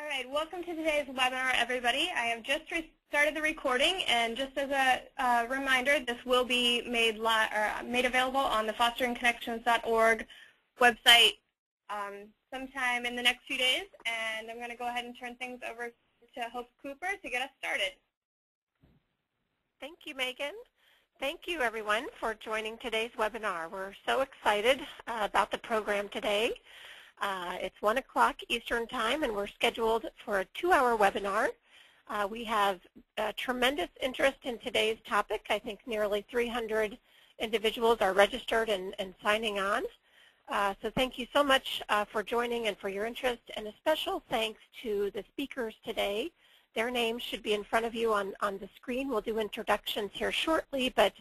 All right, welcome to today's webinar, everybody. I have just started the recording, and just as a reminder, this will be made available on the fosteringconnections.org website sometime in the next few days. And I'm going to go ahead and turn things over to Hope Cooper to get us started. Thank you, Megan. Thank you, everyone, for joining today's webinar. We're so excited about the program today. It's 1 o'clock Eastern Time, and we're scheduled for a 2-hour webinar. We have tremendous interest in today's topic. I think nearly 300 individuals are registered and signing on. So thank you so much for joining and for your interest, and a special thanks to the speakers today. Their names should be in front of you on the screen. We'll do introductions here shortly, but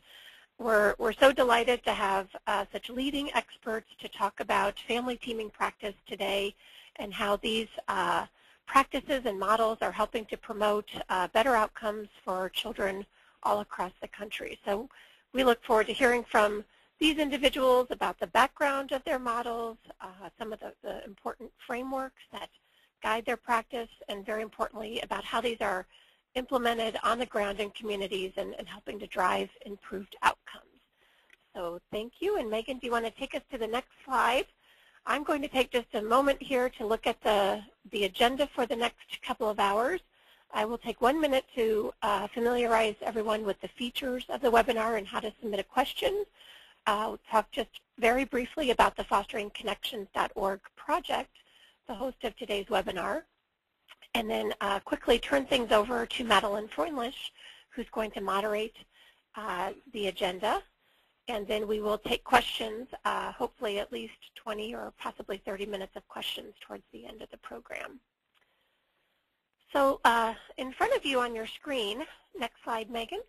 we're so delighted to have such leading experts to talk about family teaming practice today and how these practices and models are helping to promote better outcomes for children all across the country. So we look forward to hearing from these individuals about the background of their models, some of the important frameworks that guide their practice, and very importantly about how these are implemented on the ground in communities and helping to drive improved outcomes. So thank you. And Megan, do you want to take us to the next slide? I'm going to take just a moment here to look at the agenda for the next couple of hours. I will take 1 minute to familiarize everyone with the features of the webinar and how to submit a question. I'll talk just very briefly about the fosteringconnections.org project, the host of today's webinar, and then quickly turn things over to Madeline Freundlich, who's going to moderate the agenda. And then we will take questions, hopefully at least 20 or possibly 30 minutes of questions towards the end of the program. So in front of you on your screen, next slide, Megan,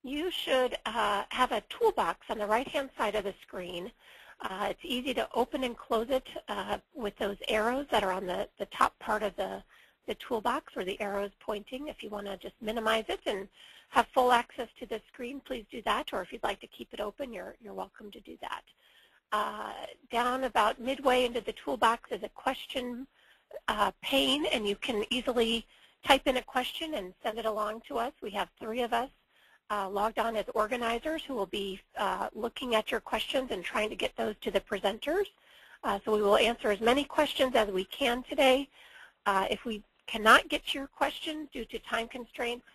you should have a toolbox on the right-hand side of the screen. It's easy to open and close it with those arrows that are on the top part of the toolbox, or the arrows pointing. If you want to just minimize it and have full access to the screen, please do that. Or if you'd like to keep it open, you're welcome to do that. Down about midway into the toolbox is a question pane, and you can easily type in a question and send it along to us. We have 3 of us logged on as organizers who will be looking at your questions and trying to get those to the presenters. So we will answer as many questions as we can today. If we cannot get to your question due to time constraints,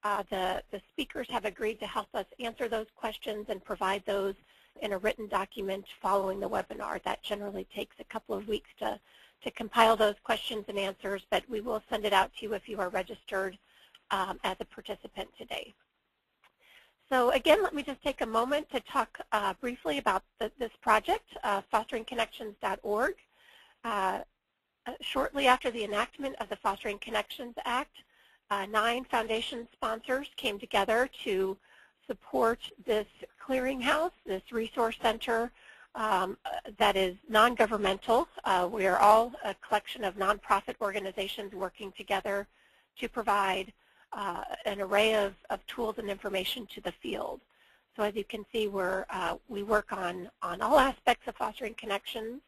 the speakers have agreed to help us answer those questions and provide those in a written document following the webinar. That generally takes a couple of weeks to compile those questions and answers, but we will send it out to you if you are registered as a participant today. So again, let me just take a moment to talk briefly about this project, fosteringconnections.org. Shortly after the enactment of the Fostering Connections Act, 9 foundation sponsors came together to support this clearinghouse, this resource center that is non-governmental. We are all a collection of nonprofit organizations working together to provide an array of tools and information to the field. So as you can see, we work on all aspects of fostering connections,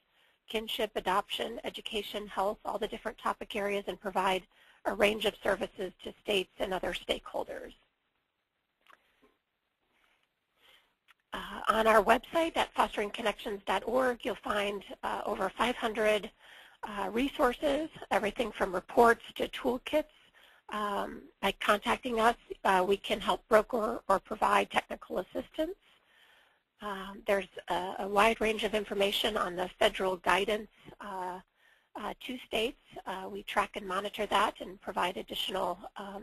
kinship, adoption, education, health, all the different topic areas, and provide a range of services to states and other stakeholders. On our website at fosteringconnections.org, you'll find over 500 resources, everything from reports to toolkits. By contacting us, we can help broker or provide technical assistance. There's a wide range of information on the federal guidance to states. We track and monitor that and provide additional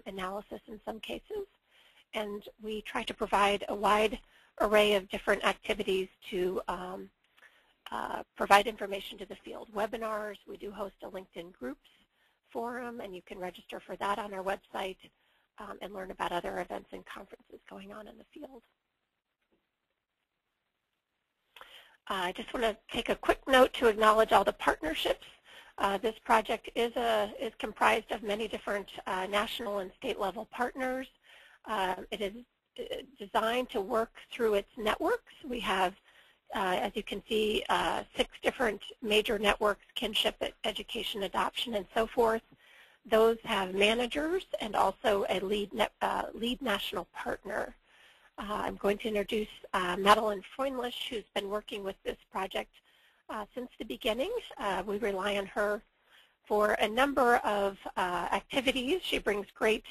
analysis in some cases. And we try to provide a wide array of different activities to provide information to the field. Webinars, we do host a LinkedIn groups forum, and you can register for that on our website and learn about other events and conferences going on in the field. I just want to take a quick note to acknowledge all the partnerships. This project is comprised of many different national and state level partners. It is designed to work through its networks. We have As you can see, 6 different major networks: kinship, education, adoption, and so forth. Those have managers and also a lead national partner. I'm going to introduce Madeline Freundlich, who's been working with this project since the beginning. We rely on her for a number of activities. She brings great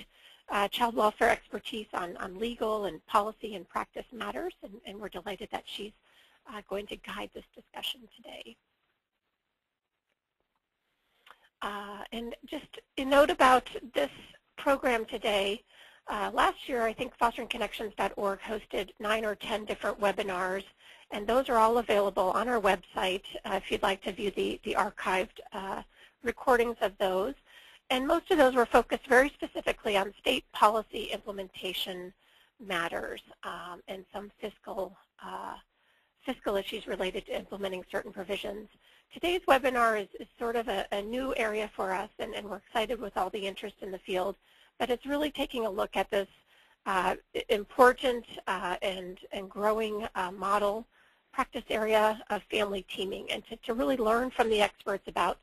child welfare expertise on legal and policy and practice matters, and we're delighted that she's going to guide this discussion today. And just a note about this program today. Last year, I think fosteringconnections.org hosted 9 or 10 different webinars, and those are all available on our website if you'd like to view the archived recordings of those. And most of those were focused very specifically on state policy implementation matters and some fiscal issues related to implementing certain provisions. Today's webinar is sort of a new area for us, and we're excited with all the interest in the field. But it's really taking a look at this important and growing model practice area of family teaming, and to really learn from the experts about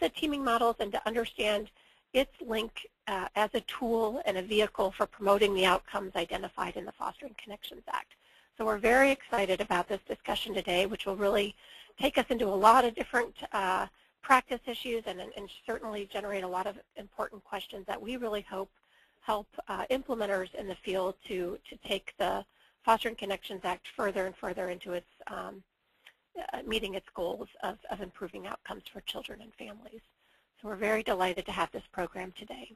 the teaming models and to understand its link as a tool and a vehicle for promoting the outcomes identified in the Fostering Connections Act. So we're very excited about this discussion today, which will really take us into a lot of different practice issues and certainly generate a lot of important questions that we really hope help implementers in the field to take the Fostering Connections Act further and further into its meeting its goals of improving outcomes for children and families. So we're very delighted to have this program today.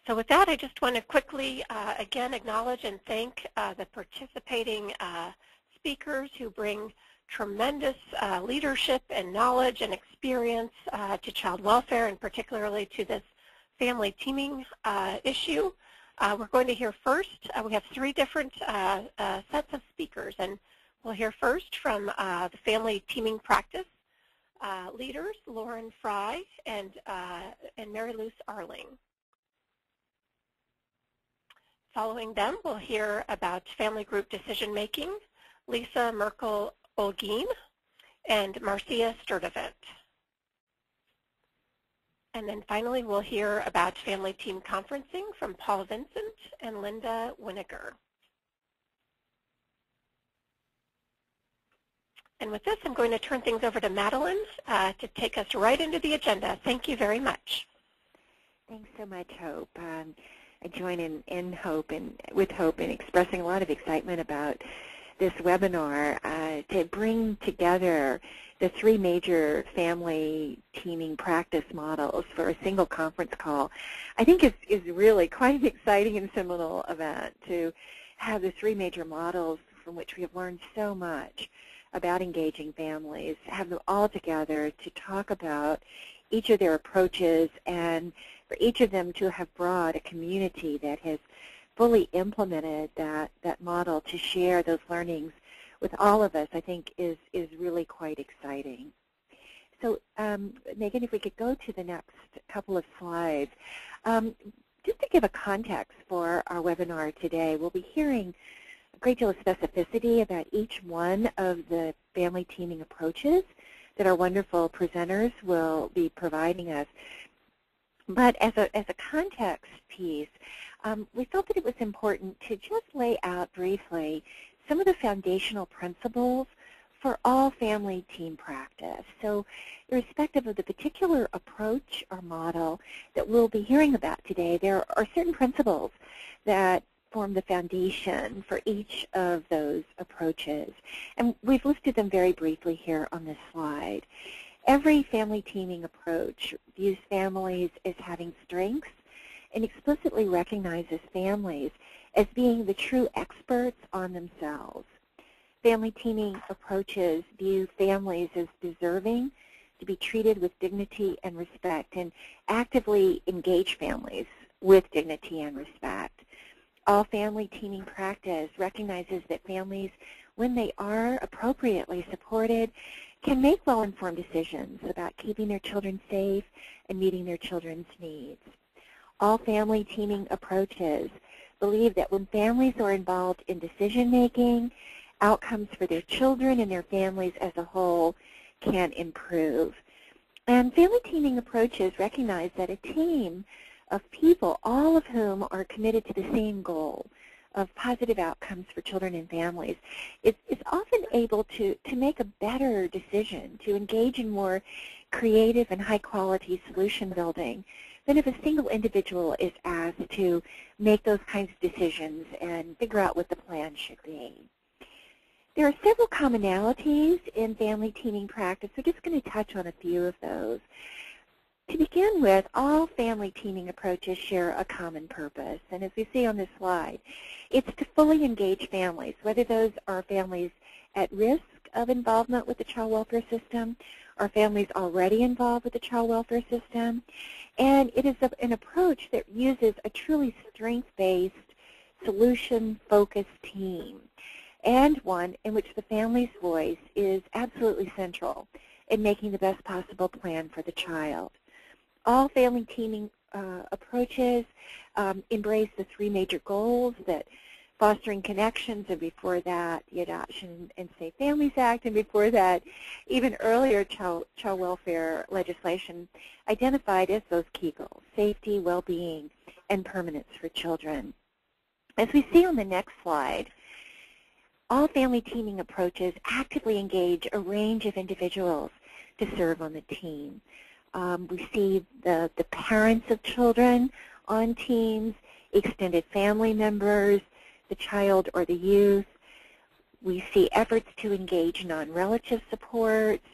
So with that, I just want to quickly, again, acknowledge and thank the participating speakers who bring tremendous leadership and knowledge and experience to child welfare, and particularly to this family teaming issue. We're going to hear first, we have 3 different sets of speakers, and we'll hear first from the family teaming practice leaders, Lauren Fry and Mary Luce Arling. Following them, we'll hear about family group decision making, Lisa Merkel-Olguin and Marcia Sturdivant. And then finally, we'll hear about family team conferencing from Paul Vincent and Linda Winiger. And with this, I'm going to turn things over to Madeline to take us right into the agenda. Thank you very much. Thanks so much, Hope. I join in Hope and with Hope in expressing a lot of excitement about this webinar to bring together the 3 major family teaming practice models for a single conference call. I think is really quite an exciting and seminal event to have the 3 major models from which we have learned so much about engaging families, have them all together to talk about each of their approaches, and for each of them to have brought a community that has fully implemented that model to share those learnings with all of us, I think is really quite exciting. So Megan, if we could go to the next couple of slides. Just to give a context for our webinar today, we'll be hearing a great deal of specificity about each one of the family teaming approaches that our wonderful presenters will be providing us. But as a context piece, we felt that it was important to just lay out briefly some of the foundational principles for all family team practice. So irrespective of the particular approach or model that we'll be hearing about today, there are certain principles that form the foundation for each of those approaches. And we've listed them very briefly here on this slide. Every family teaming approach views families as having strengths and explicitly recognizes families as being the true experts on themselves. Family teaming approaches view families as deserving to be treated with dignity and respect, and actively engage families with dignity and respect. All family teaming practice recognizes that families, when they are appropriately supported, can make well-informed decisions about keeping their children safe and meeting their children's needs. All family teaming approaches believe that when families are involved in decision-making, outcomes for their children and their families as a whole can improve. And family teaming approaches recognize that a team of people, all of whom are committed to the same goal of positive outcomes for children and families, is often able to make a better decision, to engage in more creative and high-quality solution building than if a single individual is asked to make those kinds of decisions and figure out what the plan should be. There are several commonalities in family teaming practice. We're just going to touch on a few of those. To begin with, all family teaming approaches share a common purpose, and as we see on this slide, it's to fully engage families, whether those are families at risk of involvement with the child welfare system or families already involved with the child welfare system. And it is an approach that uses a truly strength-based, solution-focused team, and one in which the family's voice is absolutely central in making the best possible plan for the child. All family teaming approaches embrace the three major goals: that fostering connections, and before that, the Adoption and Safe Families Act, and before that, even earlier child welfare legislation identified as those key goals: safety, well-being, and permanence for children. As we see on the next slide, all family teaming approaches actively engage a range of individuals to serve on the team. We see the parents of children on teams, extended family members, the child or the youth. We see efforts to engage non-relative supports,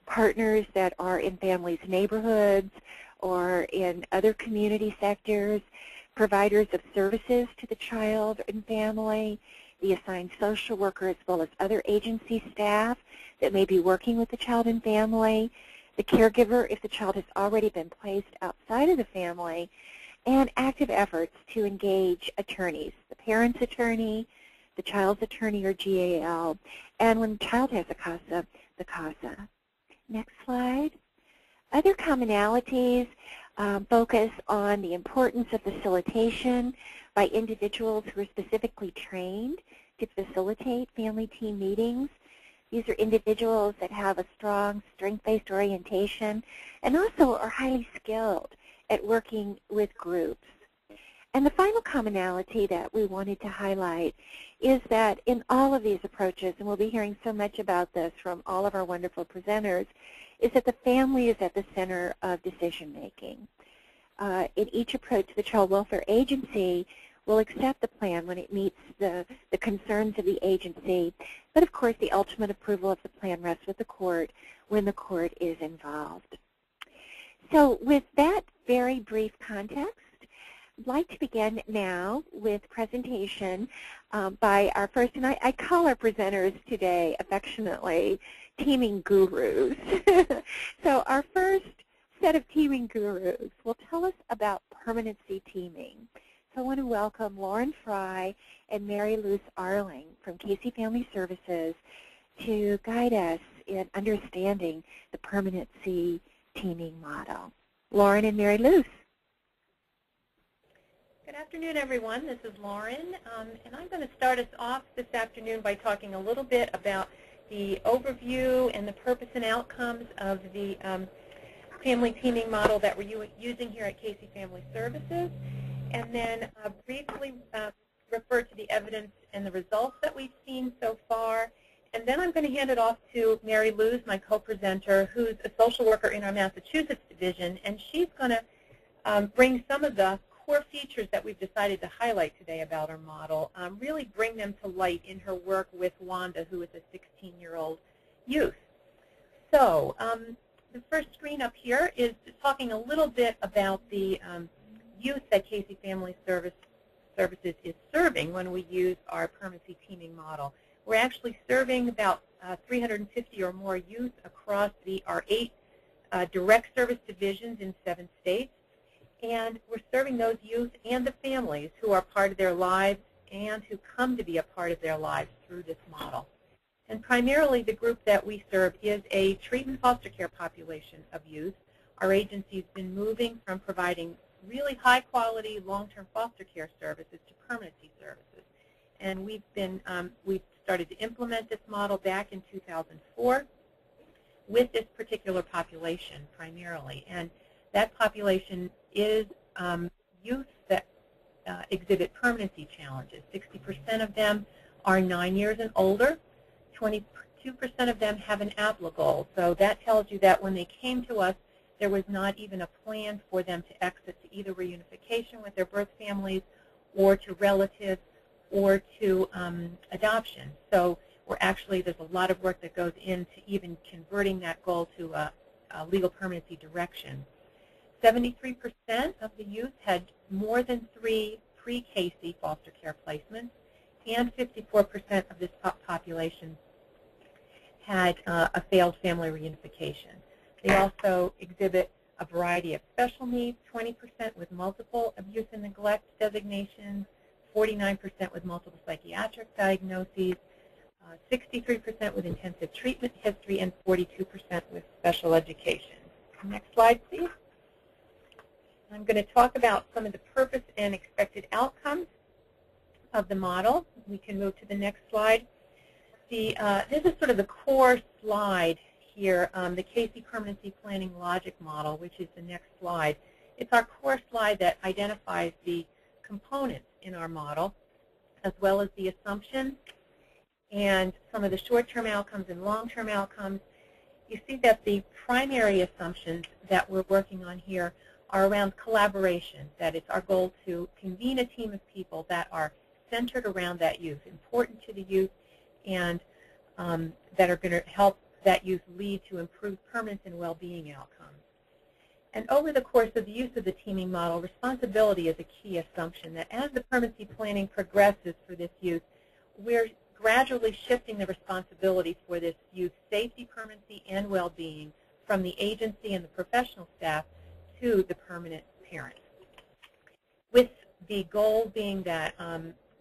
partners that are in families' neighborhoods or in other community sectors, providers of services to the child and family, the assigned social worker, as well as other agency staff that may be working with the child and family, the caregiver if the child has already been placed outside of the family, and active efforts to engage attorneys, the parent's attorney, the child's attorney or GAL, and when the child has a CASA, the CASA. Next slide. Other commonalities focus on the importance of facilitation by individuals who are specifically trained to facilitate family team meetings. These are individuals that have a strong strength-based orientation and also are highly skilled at working with groups. And the final commonality that we wanted to highlight is that in all of these approaches, and we'll be hearing so much about this from all of our wonderful presenters, is that the family is at the center of decision-making. In each approach, the Child Welfare Agency will accept the plan when it meets the concerns of the agency, but of course the ultimate approval of the plan rests with the court when the court is involved. So with that very brief context, I'd like to begin now with presentation by our first, and I call our presenters today affectionately teaming gurus. So our first set of teaming gurus will tell us about permanency teaming. So I want to welcome Lauren Fry and Mary Luce Arling from Casey Family Services to guide us in understanding the permanency teaming model. Lauren and Mary Luce. Good afternoon, everyone. This is Lauren, and I'm going to start us off this afternoon by talking a little bit about the overview and the purpose and outcomes of the family teaming model that we're using here at Casey Family Services, and then briefly refer to the evidence and the results that we've seen so far. And then I'm going to hand it off to Mary Luce, my co-presenter, who's a social worker in our Massachusetts division, and she's going to bring some of the core features that we've decided to highlight today about our model, really bring them to light in her work with Wanda, who is a 16-year-old youth. So the first screen up here is talking a little bit about the youth that Casey Family Services is serving when we use our permanency teaming model. We're actually serving about 350 or more youth across our 8 direct service divisions in 7 states. And we're serving those youth and the families who are part of their lives and who come to be a part of their lives through this model. And primarily the group that we serve is a treatment foster care population of youth. Our agency's been moving from providing really high-quality long-term foster care services to permanency services. And we've started to implement this model back in 2004 with this particular population primarily. And that population is youth that exhibit permanency challenges. 60% of them are 9 years and older. 22% of them have an APLA goal. So that tells you that when they came to us, there was not even a plan for them to exit to either reunification with their birth families or to relatives or to adoption. So there's a lot of work that goes into even converting that goal to a legal permanency direction. 73% of the youth had more than 3 pre-Casey foster care placements, and 54% of this population had a failed family reunification. They also exhibit a variety of special needs, 20% with multiple abuse and neglect designations, 49% with multiple psychiatric diagnoses, 63% with intensive treatment history, and 42% with special education. Next slide, please. I'm going to talk about some of the purpose and expected outcomes of the model. We can move to the next slide. This is sort of the core slide here, the Casey Permanency Planning Logic Model, which is the next slide. It's our core slide that identifies the components in our model, as well as the assumptions and some of the short-term outcomes and long-term outcomes. You see that the primary assumptions that we're working on here are around collaboration, that it's our goal to convene a team of people that are centered around that youth, important to the youth, and that are going to help that youth lead to improved permanence and well-being outcomes. And over the course of the use of the teaming model, responsibility is a key assumption, that as the permanency planning progresses for this youth, we're gradually shifting the responsibility for this youth's safety, permanency, and well-being from the agency and the professional staff to the permanent parent, with the goal being that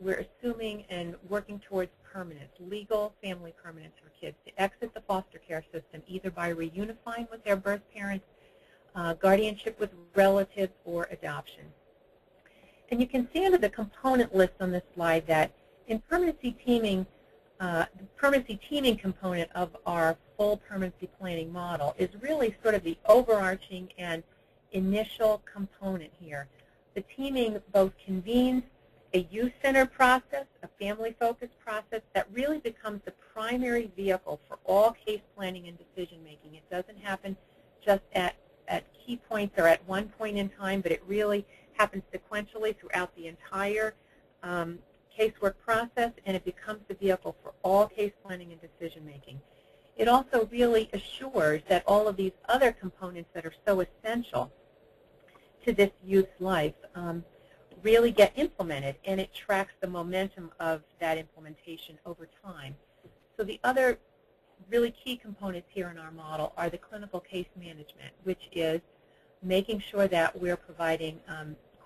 we're assuming and working towards permanence, legal family permanence for kids to exit the foster care system either by reunifying with their birth parents, guardianship with relatives, or adoption. And you can see under the component list on this slide that in permanency teaming, the permanency teaming component of our full permanency planning model is really sort of the overarching and initial component here. The teaming both convenes a youth-centered process, a family-focused process that really becomes the primary vehicle for all case planning and decision-making. It doesn't happen just at key points or at one point in time, but it really happens sequentially throughout the entire casework process, and it becomes the vehicle for all case planning and decision-making. It also really assures that all of these other components that are so essential to this youth's life really get implemented, and it tracks the momentum of that implementation over time. So the other really key components here in our model are the clinical case management, which is making sure that we're providing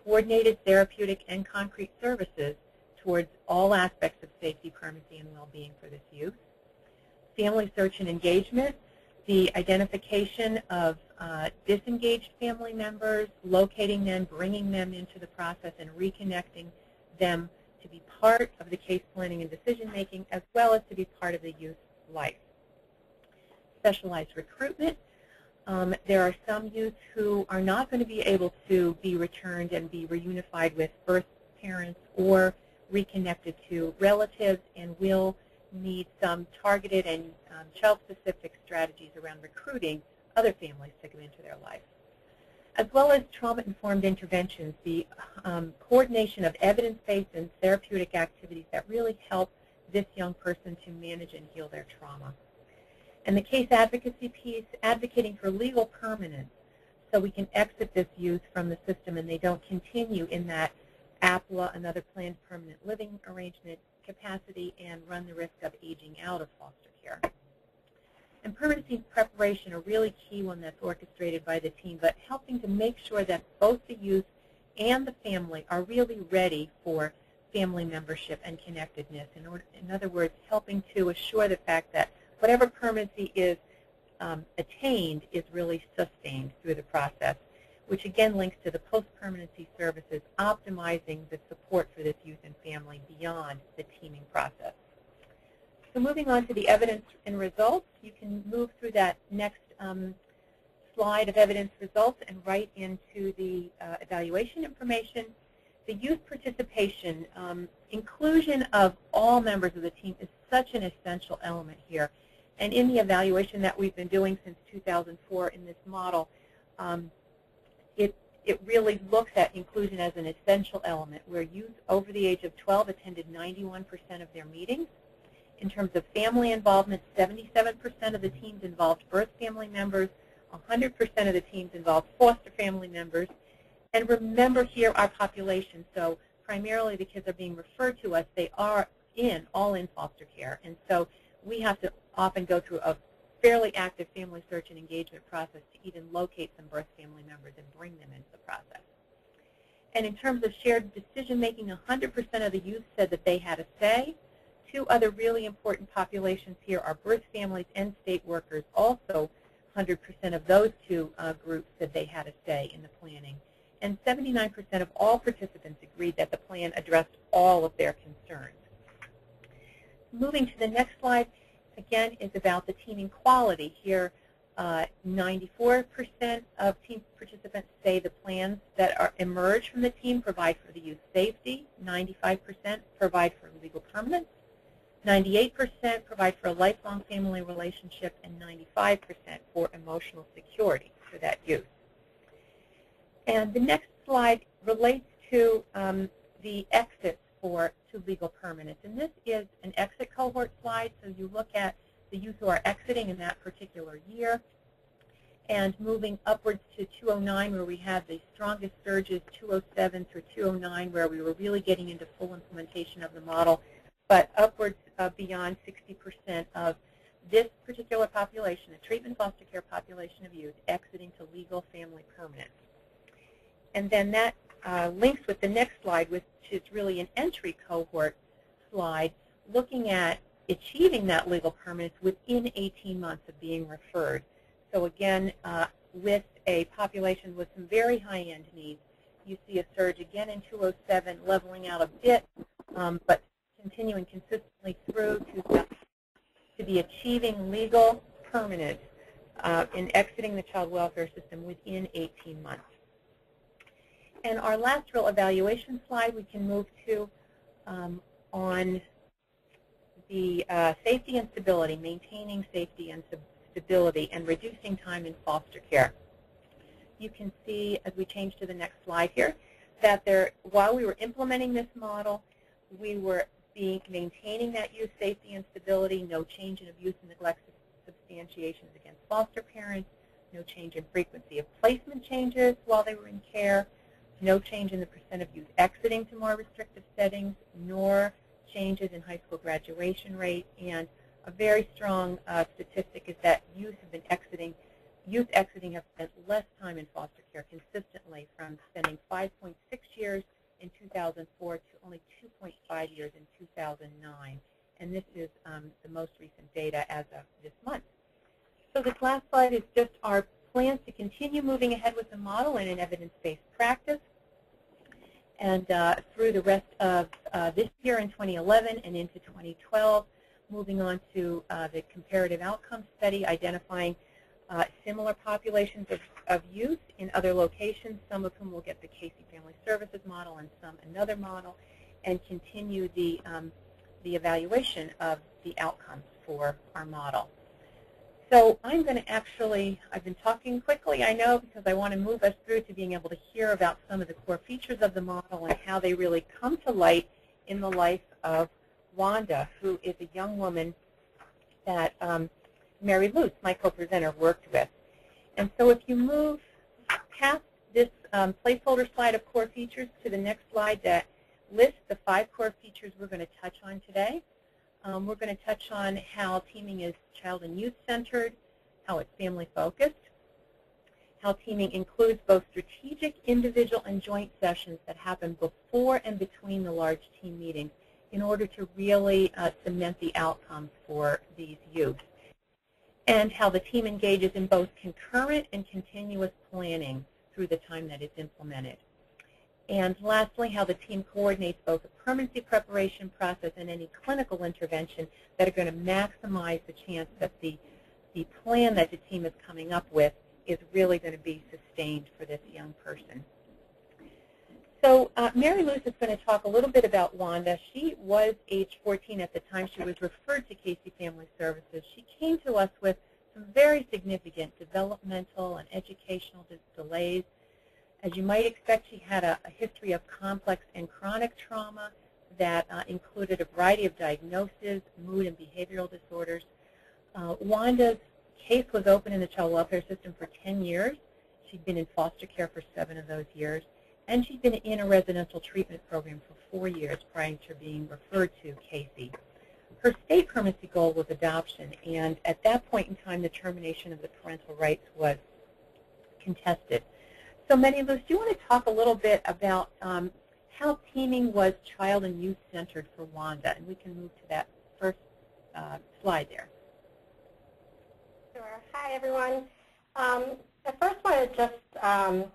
coordinated therapeutic and concrete services towards all aspects of safety, permanency, and well-being for this youth. Family search and engagement, the identification of disengaged family members, locating them, bringing them into the process, and reconnecting them to be part of the case planning and decision-making, as well as to be part of the youth's life. Specialized recruitment. There are some youth who are not going to be able to be returned and be reunified with birth parents or reconnected to relatives, and will need some targeted and child-specific strategies around recruiting other families to come into their life, as well as trauma-informed interventions, the coordination of evidence-based and therapeutic activities that really help this young person to manage and heal their trauma. And the case advocacy piece, advocating for legal permanence so we can exit this youth from the system and they don't continue in that APLA, another planned permanent living arrangement, capacity, and run the risk of aging out of foster care. And permanency preparation, a really key one that's orchestrated by the team, but helping to make sure that both the youth and the family are really ready for family membership and connectedness. In other words, helping to assure the fact that whatever permanency is attained is really sustained through the process, which again links to the post-permanency services, optimizing the support for this youth and family beyond the teaming process. So moving on to the evidence and results, you can move through that next slide of evidence results and right into the evaluation information. The youth participation, inclusion of all members of the team is such an essential element here. And in the evaluation that we've been doing since 2004 in this model, it really looks at inclusion as an essential element, where youth over the age of 12 attended 91% of their meetings. In terms of family involvement, 77% of the teams involved birth family members, 100% of the teams involved foster family members. And remember here our population, so primarily the kids are being referred to us, they are all in foster care. And so we have to often go through a fairly active family search and engagement process to even locate some birth family members and bring them into the process. And in terms of shared decision-making, 100% of the youth said that they had a say. Two other really important populations here are birth families and state workers. Also, 100% of those two groups said they had a say in the planning. And 79% of all participants agreed that the plan addressed all of their concerns. Moving to the next slide, again, is about the teaming quality. Here, 94% of team participants say the plans that emerge from the team provide for the youth safety, 95% provide for legal permanence, 98% provide for a lifelong family relationship, and 95% for emotional security for that youth. And the next slide relates to the exits to legal permanence. And this is an exit cohort slide, so you look at the youth who are exiting in that particular year, and moving upwards to 2009, where we had the strongest surges, 2007 through 2009, where we were really getting into full implementation of the model, but upwards beyond 60% of this particular population, the treatment foster care population of youth, exiting to legal family permanence. And then that links with the next slide, which is really an entry cohort slide, looking at achieving that legal permanence within 18 months of being referred. So again, with a population with some very high-end needs, you see a surge again in 2007, leveling out a bit, but continuing consistently through to be achieving legal permanence in exiting the child welfare system within 18 months. And our last real evaluation slide we can move to on the safety and stability, maintaining safety and stability, and reducing time in foster care. You can see, as we change to the next slide here, that while we were implementing this model, we were maintaining that youth safety and stability, no change in abuse and neglect substantiations against foster parents, no change in frequency of placement changes while they were in care, no change in the percent of youth exiting to more restrictive settings, nor changes in high school graduation rate. And a very strong statistic is that youth exiting have spent less time in foster care consistently, from spending 5.6 years in 2004 to only 2.5 years in 2009. And this is the most recent data as of this month. So this last slide is just our plans to continue moving ahead with the model in an evidence-based practice. And through the rest of this year in 2011 and into 2012, moving on to the comparative outcome study, identifying similar populations of youth in other locations, some of whom will get the Casey Family Services model and some another model, and continue the evaluation of the outcomes for our model. So I'm going to I've been talking quickly, I know, because I want to move us through to being able to hear about some of the core features of the model and how they really come to light in the life of Wanda, who is a young woman that Mary Luce, my co-presenter, worked with. And so if you move past this placeholder slide of core features to the next slide that lists the 5 core features we're going to touch on today. We're going to touch on how teaming is child and youth-centered, how it's family-focused, how teaming includes both strategic, individual, and joint sessions that happen before and between the large team meetings in order to really cement the outcomes for these youth, and how the team engages in both concurrent and continuous planning through the time that it's implemented. And lastly, how the team coordinates both the permanency preparation process and any clinical intervention that are going to maximize the chance that the plan that the team is coming up with is really going to be sustained for this young person. So Mary Louise is going to talk a little bit about Wanda. She was age 14 at the time she was referred to Casey Family Services. She came to us with some very significant developmental and educational delays. As you might expect, she had a history of complex and chronic trauma that included a variety of diagnoses, mood and behavioral disorders. Wanda's case was open in the child welfare system for 10 years. She'd been in foster care for 7 of those years. And she'd been in a residential treatment program for 4 years prior to being referred to Casey. Her state permanency goal was adoption, and at that point in time, the termination of the parental rights was contested. So, Mary Louise, do you want to talk a little bit about how teaming was child and youth-centered for Wanda? And we can move to that first slide there. Sure. Hi, everyone. I first want to just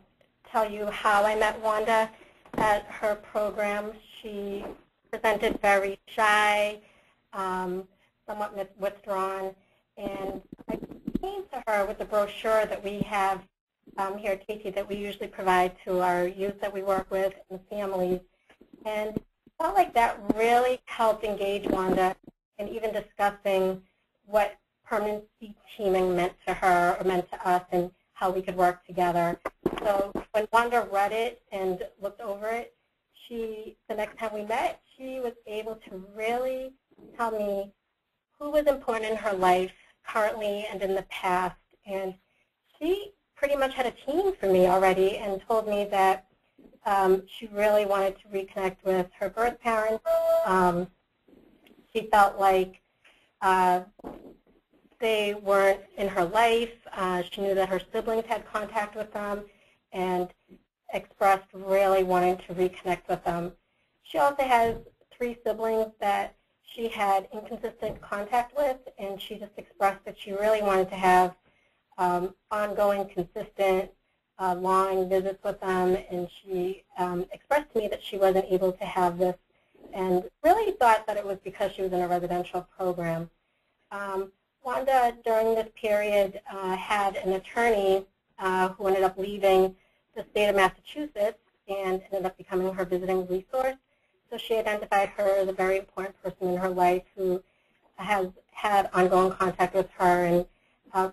tell you how I met Wanda at her program. She presented very shy, somewhat withdrawn, and I came to her with the brochure that we have here at Casey that we usually provide to our youth that we work with and families, and I felt like that really helped engage Wanda in even discussing what permanency teaming meant to her or meant to us and how we could work together. So when Wanda read it and looked over it, the next time we met, she was able to really tell me who was important in her life currently and in the past. And she pretty much had a team for me already and told me that she really wanted to reconnect with her birth parents. She felt like they weren't in her life. She knew that her siblings had contact with them and expressed really wanting to reconnect with them. She also has 3 siblings that she had inconsistent contact with, and she just expressed that she really wanted to have ongoing, consistent, long visits with them, and she expressed to me that she wasn't able to have this and really thought that it was because she was in a residential program. Wanda, during this period, had an attorney who ended up leaving the state of Massachusetts and ended up becoming her visiting resource. So she identified her as a very important person in her life who has had ongoing contact with her and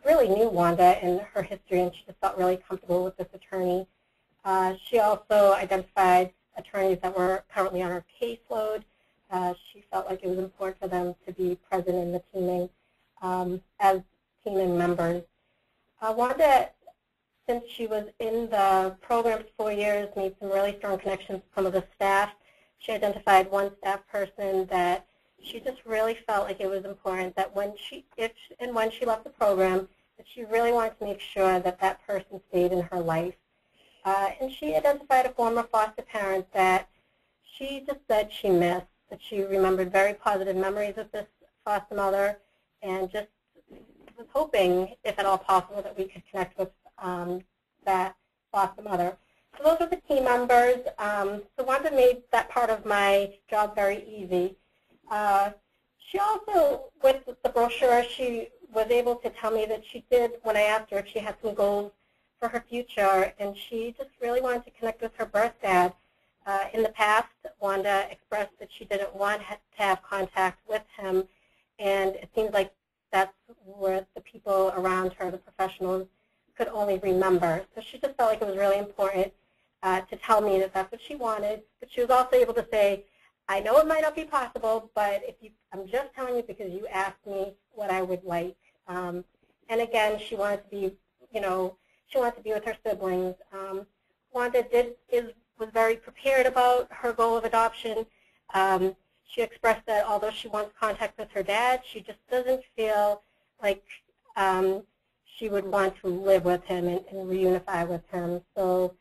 really knew Wanda and her history, and she just felt really comfortable with this attorney. She also identified attorneys that were currently on her caseload. She felt like it was important for them to be present in the teaming as teaming members. Wanda, since she was in the program for 4 years, made some really strong connections with some of the staff. She identified one staff person that she just really felt like it was important that when she left the program, that she really wanted to make sure that that person stayed in her life. And she identified a former foster parent that she just said she missed, that she remembered very positive memories of this foster mother, and just was hoping, if at all possible, that we could connect with that foster mother. So those are the team members. So Wanda made that part of my job very easy. She also, with the brochure, she was able to tell me that she did, when I asked her if she had some goals for her future, and she just really wanted to connect with her birth dad. In the past, Wanda expressed that she didn't want to have contact with him, and it seems like that's where the people around her, the professionals, could only remember. So she just felt like it was really important to tell me that that's what she wanted, but she was also able to say, I know it might not be possible, but I'm just telling you because you asked me what I would like. And again, she wanted to be, she wanted to be with her siblings. Wanda was very prepared about her goal of adoption. She expressed that although she wants contact with her dad, she just doesn't feel like she would want to live with him and reunify with him. So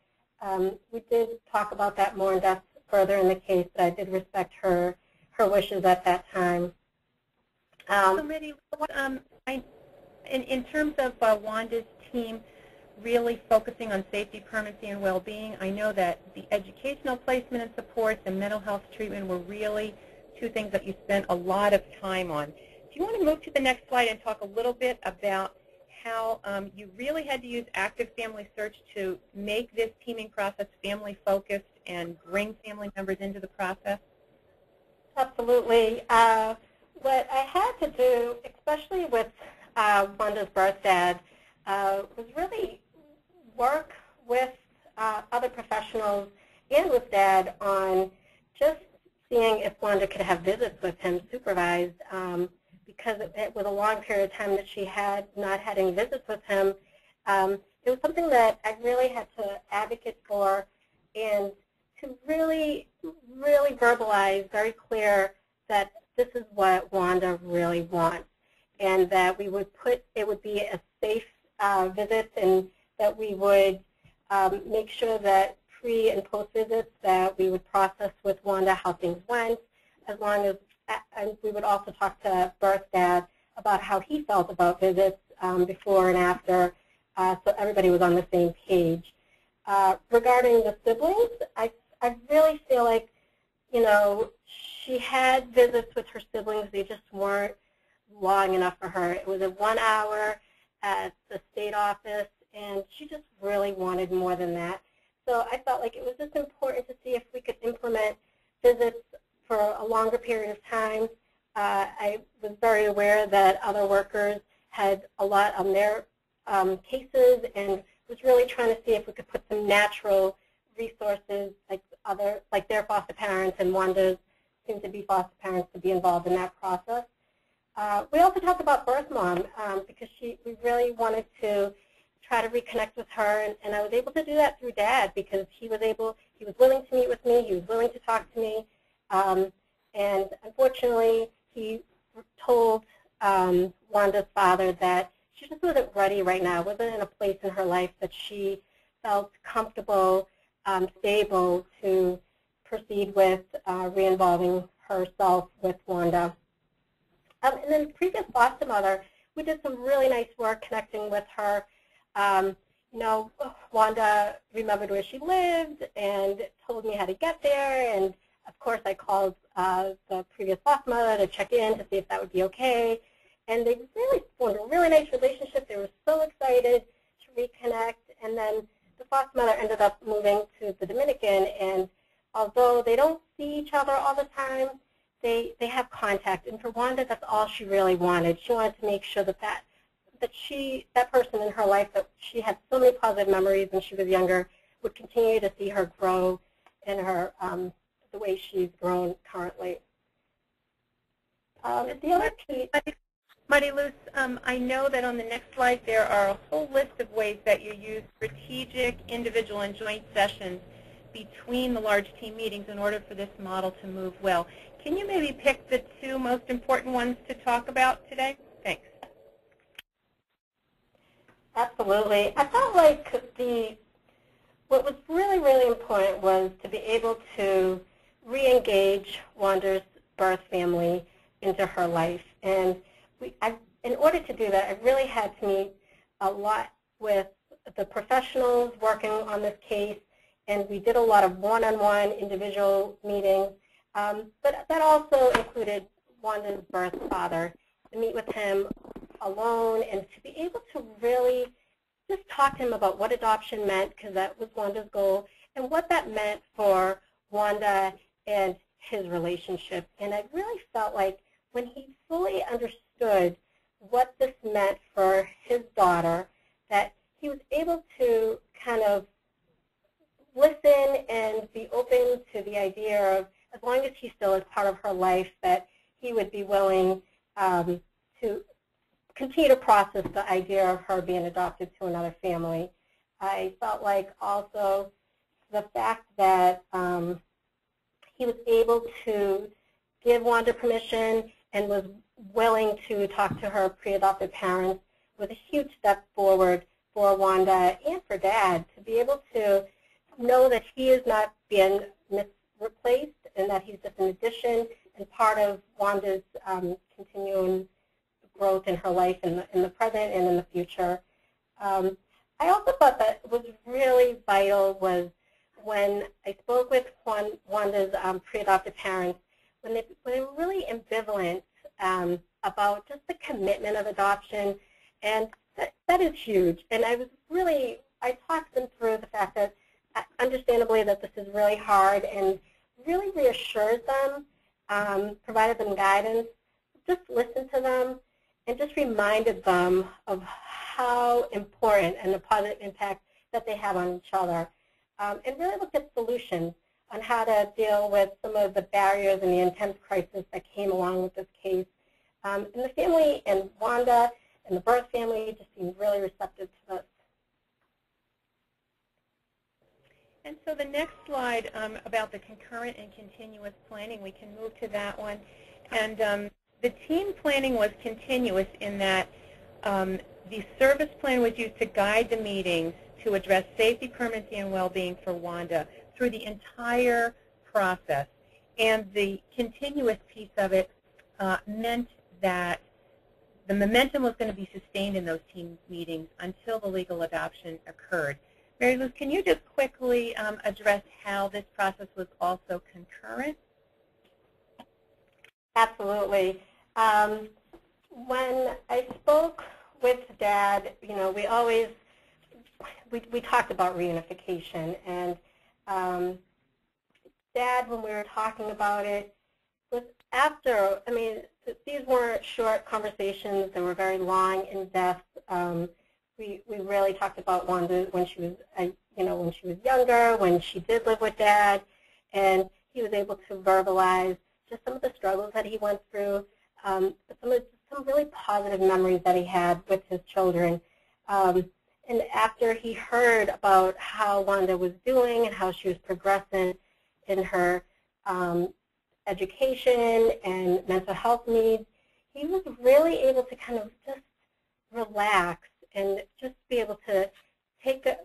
we did talk about that more in depth further in the case, but I did respect her wishes at that time. So, Mitty, in terms of Wanda's team, really focusing on safety, permanency, and well-being. I know that the educational placement and supports and mental health treatment were really two things that you spent a lot of time on. Do you want to move to the next slide and talk a little bit about how you really had to use active family search to make this teaming process family-focused and bring family members into the process? Absolutely. What I had to do, especially with Wanda's birth dad, was really work with other professionals and with Dad on just seeing if Wanda could have visits with him supervised, because it was a long period of time that she had not had any visits with him. It was something that I really had to advocate for and to really, really verbalize very clear that this is what Wanda really wants, and that we would it would be a safe visit, and that we would make sure that pre and post visits that we would process with Wanda how things went, as long as, and we would also talk to birth dad about how he felt about visits before and after, so everybody was on the same page. Regarding the siblings, I really feel like, you know, she had visits with her siblings. They just weren't long enough for her. It was a 1 hour at the state office, and she just really wanted more than that. So I felt like it was just important to see if we could implement visits for a longer period of time. I was very aware that other workers had a lot on their cases, and was really trying to see if we could put some natural resources like their foster parents and Wanda's seem to be foster parents to be involved in that process. We also talked about birth mom because we really wanted to try to reconnect with her, and I was able to do that through Dad because he was willing to meet with me, he was willing to talk to me, and unfortunately he told Wanda's father that she just wasn't ready right now, wasn't in a place in her life that she felt comfortable, stable to proceed with re-involving herself with Wanda. And then the previous foster mother, we did some really nice work connecting with her. You know, Wanda remembered where she lived and told me how to get there, and of course I called the previous foster mother to check in to see if that would be okay. And they really formed a really nice relationship. They were so excited to reconnect, and then the foster mother ended up moving to the Dominican, and although they don't see each other all the time, they have contact. And for Wanda, that's all she really wanted. She wanted to make sure that that person in her life that she had so many positive memories when she was younger would continue to see her grow in her the way she's grown currently. The other piece, Mariluz, I know that on the next slide there are a whole list of ways that you use strategic, individual, and joint sessions between the large team meetings in order for this model to move well. Can you maybe pick the two most important ones to talk about today? Thanks. Absolutely. I felt like what was really, really important was to be able to re-engage Wanda's birth family into her life. And in order to do that, I really had to meet a lot with the professionals working on this case, and we did a lot of one-on-one individual meetings. But that also included Wanda's birth father, to meet with him alone and to be able to really just talk to him about what adoption meant, because that was Wanda's goal, and what that meant for Wanda and his relationship. And I really felt like when he fully understood what this meant for his daughter, that he was able to kind of listen and be open to the idea of, as long as he still is part of her life, that he would be willing to continue to process the idea of her being adopted to another family. I felt like also the fact that he was able to give Wanda permission and was willing to talk to her pre-adopted parents was a huge step forward for Wanda and for Dad to be able to know that he is not being replaced and that he's just an addition and part of Wanda's continuing growth in her life in the present and in the future. I also thought that was really vital was when I spoke with Wanda's pre-adoptive parents, when they were really ambivalent about just the commitment of adoption, and that is huge. And I talked them through the fact that, understandably, that this is really hard, and really reassured them, provided them guidance, just listened to them, and just reminded them of how important and the positive impact that they have on each other. And really looked at solutions on how to deal with some of the barriers and the intense crisis that came along with this case. And the family and Wanda and the birth family just seemed really receptive to this. And so the next slide about the concurrent and continuous planning, we can move to that one. And the team planning was continuous in that the service plan was used to guide the meetings to address safety, permanency, and well-being for Wanda through the entire process. And the continuous piece of it meant that the momentum was going to be sustained in those team meetings until the legal adoption occurred. Mary Lou, can you just quickly address how this process was also concurrent? Absolutely. When I spoke with Dad, we talked about reunification, and Dad, when we were talking about it, was after, these weren't short conversations, they were very long, in-depth. We really talked about Wanda when she was younger, when she did live with Dad, and he was able to verbalize just some of the struggles that he went through, some really positive memories that he had with his children. And after he heard about how Wanda was doing and how she was progressing in her education and mental health needs, he was really able to kind of just relax and just be able to take a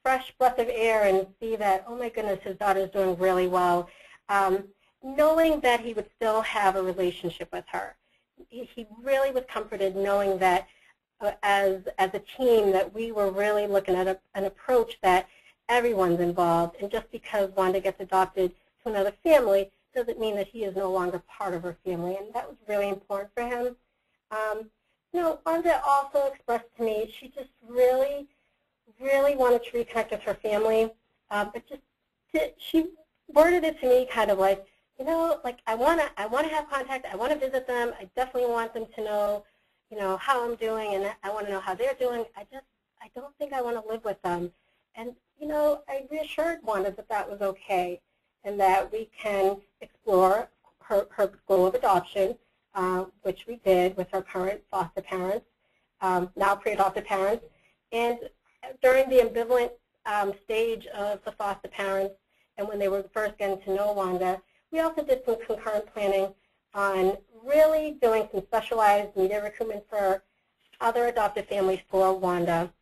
fresh breath of air and see that, oh my goodness, his daughter's doing really well, knowing that he would still have a relationship with her. He really was comforted knowing that as a team that we were really looking at an approach that everyone's involved, and just because Wanda gets adopted to another family doesn't mean that he is no longer part of her family, and that was really important for him. Wanda also expressed to me she just really, really wanted to reconnect with her family, but she worded it to me kind of like, I want to have contact, I want to visit them, I definitely want them to know, how I'm doing, and I want to know how they're doing. I don't think I want to live with them. And, I reassured Wanda that that was okay, and that we can explore her goal of adoption, which we did with her current foster parents, now pre-adopted parents. And during the ambivalent stage of the foster parents, and when they were first getting to know Wanda, we also did some concurrent planning on really doing some specialized media recruitment for other adoptive families for Wanda,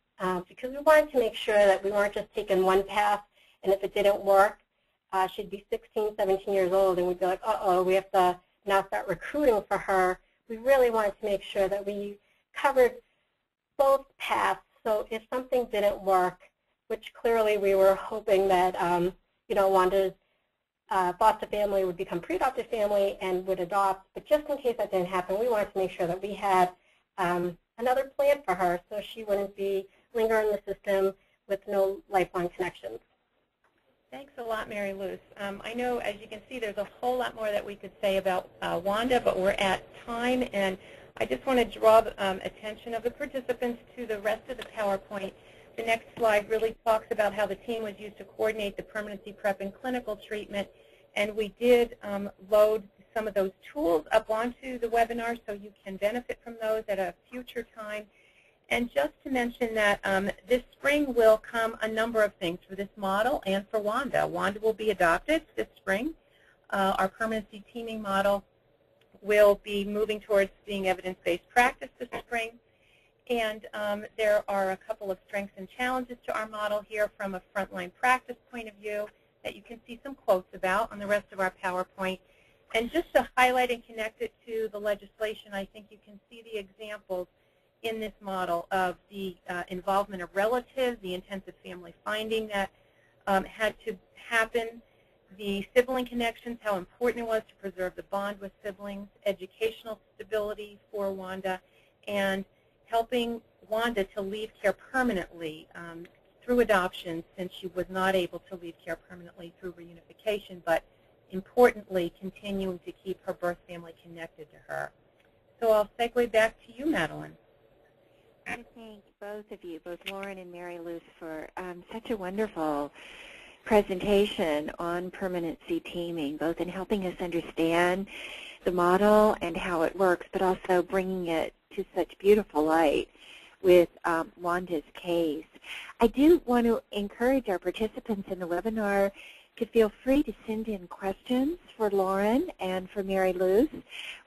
because we wanted to make sure that we weren't just taking one path, and if it didn't work, she'd be 16, 17 years old, and we'd be like, uh-oh, we have to now start recruiting for her. We really wanted to make sure that we covered both paths, so if something didn't work, which clearly we were hoping that Wanda's foster family would become pre-adoptive family and would adopt, but just in case that didn't happen, we wanted to make sure that we had another plan for her so she wouldn't be lingering in the system with no lifelong connections. Thanks a lot, Mary Lou. I know, as you can see, there's a whole lot more that we could say about Wanda, but we're at time, and I just want to draw attention of the participants to the rest of the PowerPoint. The next slide really talks about how the team was used to coordinate the permanency prep and clinical treatment, and we did load some of those tools up onto the webinar so you can benefit from those at a future time. And just to mention that this spring will come a number of things for this model and for Wanda. Wanda will be adopted this spring. Our permanency teaming model will be moving towards being evidence-based practice this spring. And there are a couple of strengths and challenges to our model here from a frontline practice point of view that you can see some quotes about on the rest of our PowerPoint. And just to highlight and connect it to the legislation, I think you can see the examples in this model of the involvement of relatives, the intensive family finding that had to happen, the sibling connections, how important it was to preserve the bond with siblings, educational stability for Wanda, and helping Wanda to leave care permanently through adoption, since she was not able to leave care permanently through reunification, but importantly continuing to keep her birth family connected to her. So I'll segue back to you, Madeline. I thank both of you, both Lauren and Mary Luce, for such a wonderful presentation on permanency teaming, both in helping us understand the model and how it works, but also bringing it to such beautiful light with Wanda's case. I do want to encourage our participants in the webinar to feel free to send in questions for Lauren and for Mary Luce.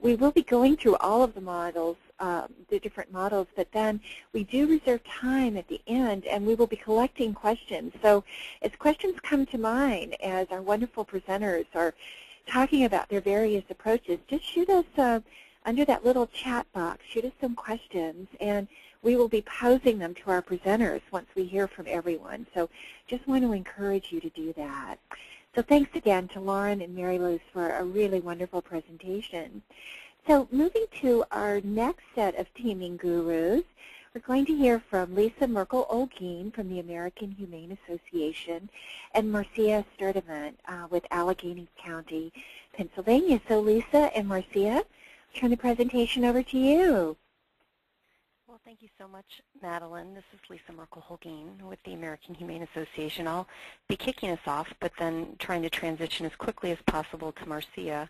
We will be going through all of the models, the different models, but then we do reserve time at the end, and we will be collecting questions. So as questions come to mind as our wonderful presenters are talking about their various approaches, just shoot us under that little chat box, shoot us some questions, and we will be posing them to our presenters once we hear from everyone. So just want to encourage you to do that. So thanks again to Lauren and Mary Luce for a really wonderful presentation. So moving to our next set of teaming gurus, we're going to hear from Lisa Merkel-Olguin from the American Humane Association and Marcia Sturdivant with Allegheny County, Pennsylvania. So Lisa and Marcia, I'll turn the presentation over to you. Well, thank you so much, Madeline. This is Lisa Merkel-Holguin with the American Humane Association. I'll be kicking us off, but then trying to transition as quickly as possible to Marcia,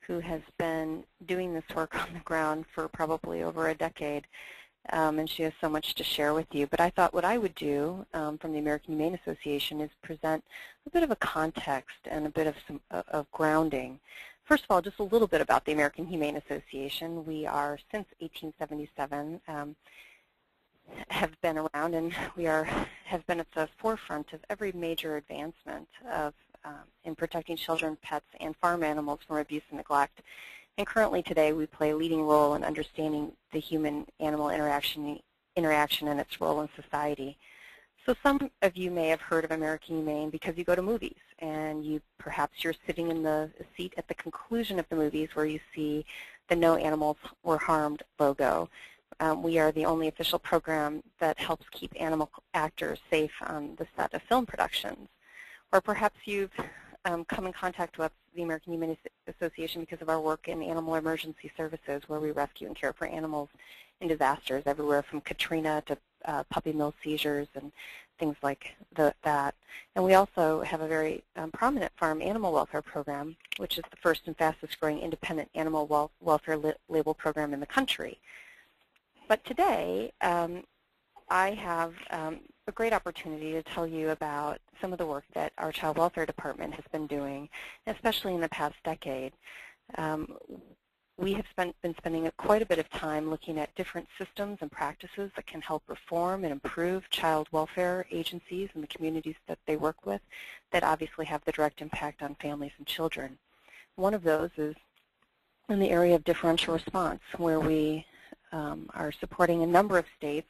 who has been doing this work on the ground for probably over a decade, and she has so much to share with you. But I thought what I would do from the American Humane Association is present a bit of a context and a bit of grounding. First of all, just a little bit about the American Humane Association. We are, since 1877, have been around, and we have been at the forefront of every major advancement of in protecting children, pets, and farm animals from abuse and neglect. And currently today, we play a leading role in understanding the human-animal interaction and its role in society. So some of you may have heard of American Humane because you go to movies, and perhaps you're sitting in the seat at the conclusion of the movies where you see the No Animals Were Harmed logo. We are the only official program that helps keep animal actors safe on the set of film productions. Or perhaps you've come in contact with the American Humane Association because of our work in animal emergency services, where we rescue and care for animals in disasters everywhere from Katrina to puppy mill seizures and things like that. And we also have a very prominent farm animal welfare program, which is the first and fastest growing independent animal welfare label program in the country. But today, I have a great opportunity to tell you about some of the work that our Child Welfare Department has been doing, especially in the past decade. We have been spending quite a bit of time looking at different systems and practices that can help reform and improve child welfare agencies and the communities that they work with that obviously have the direct impact on families and children. One of those is in the area of differential response, where we are supporting a number of states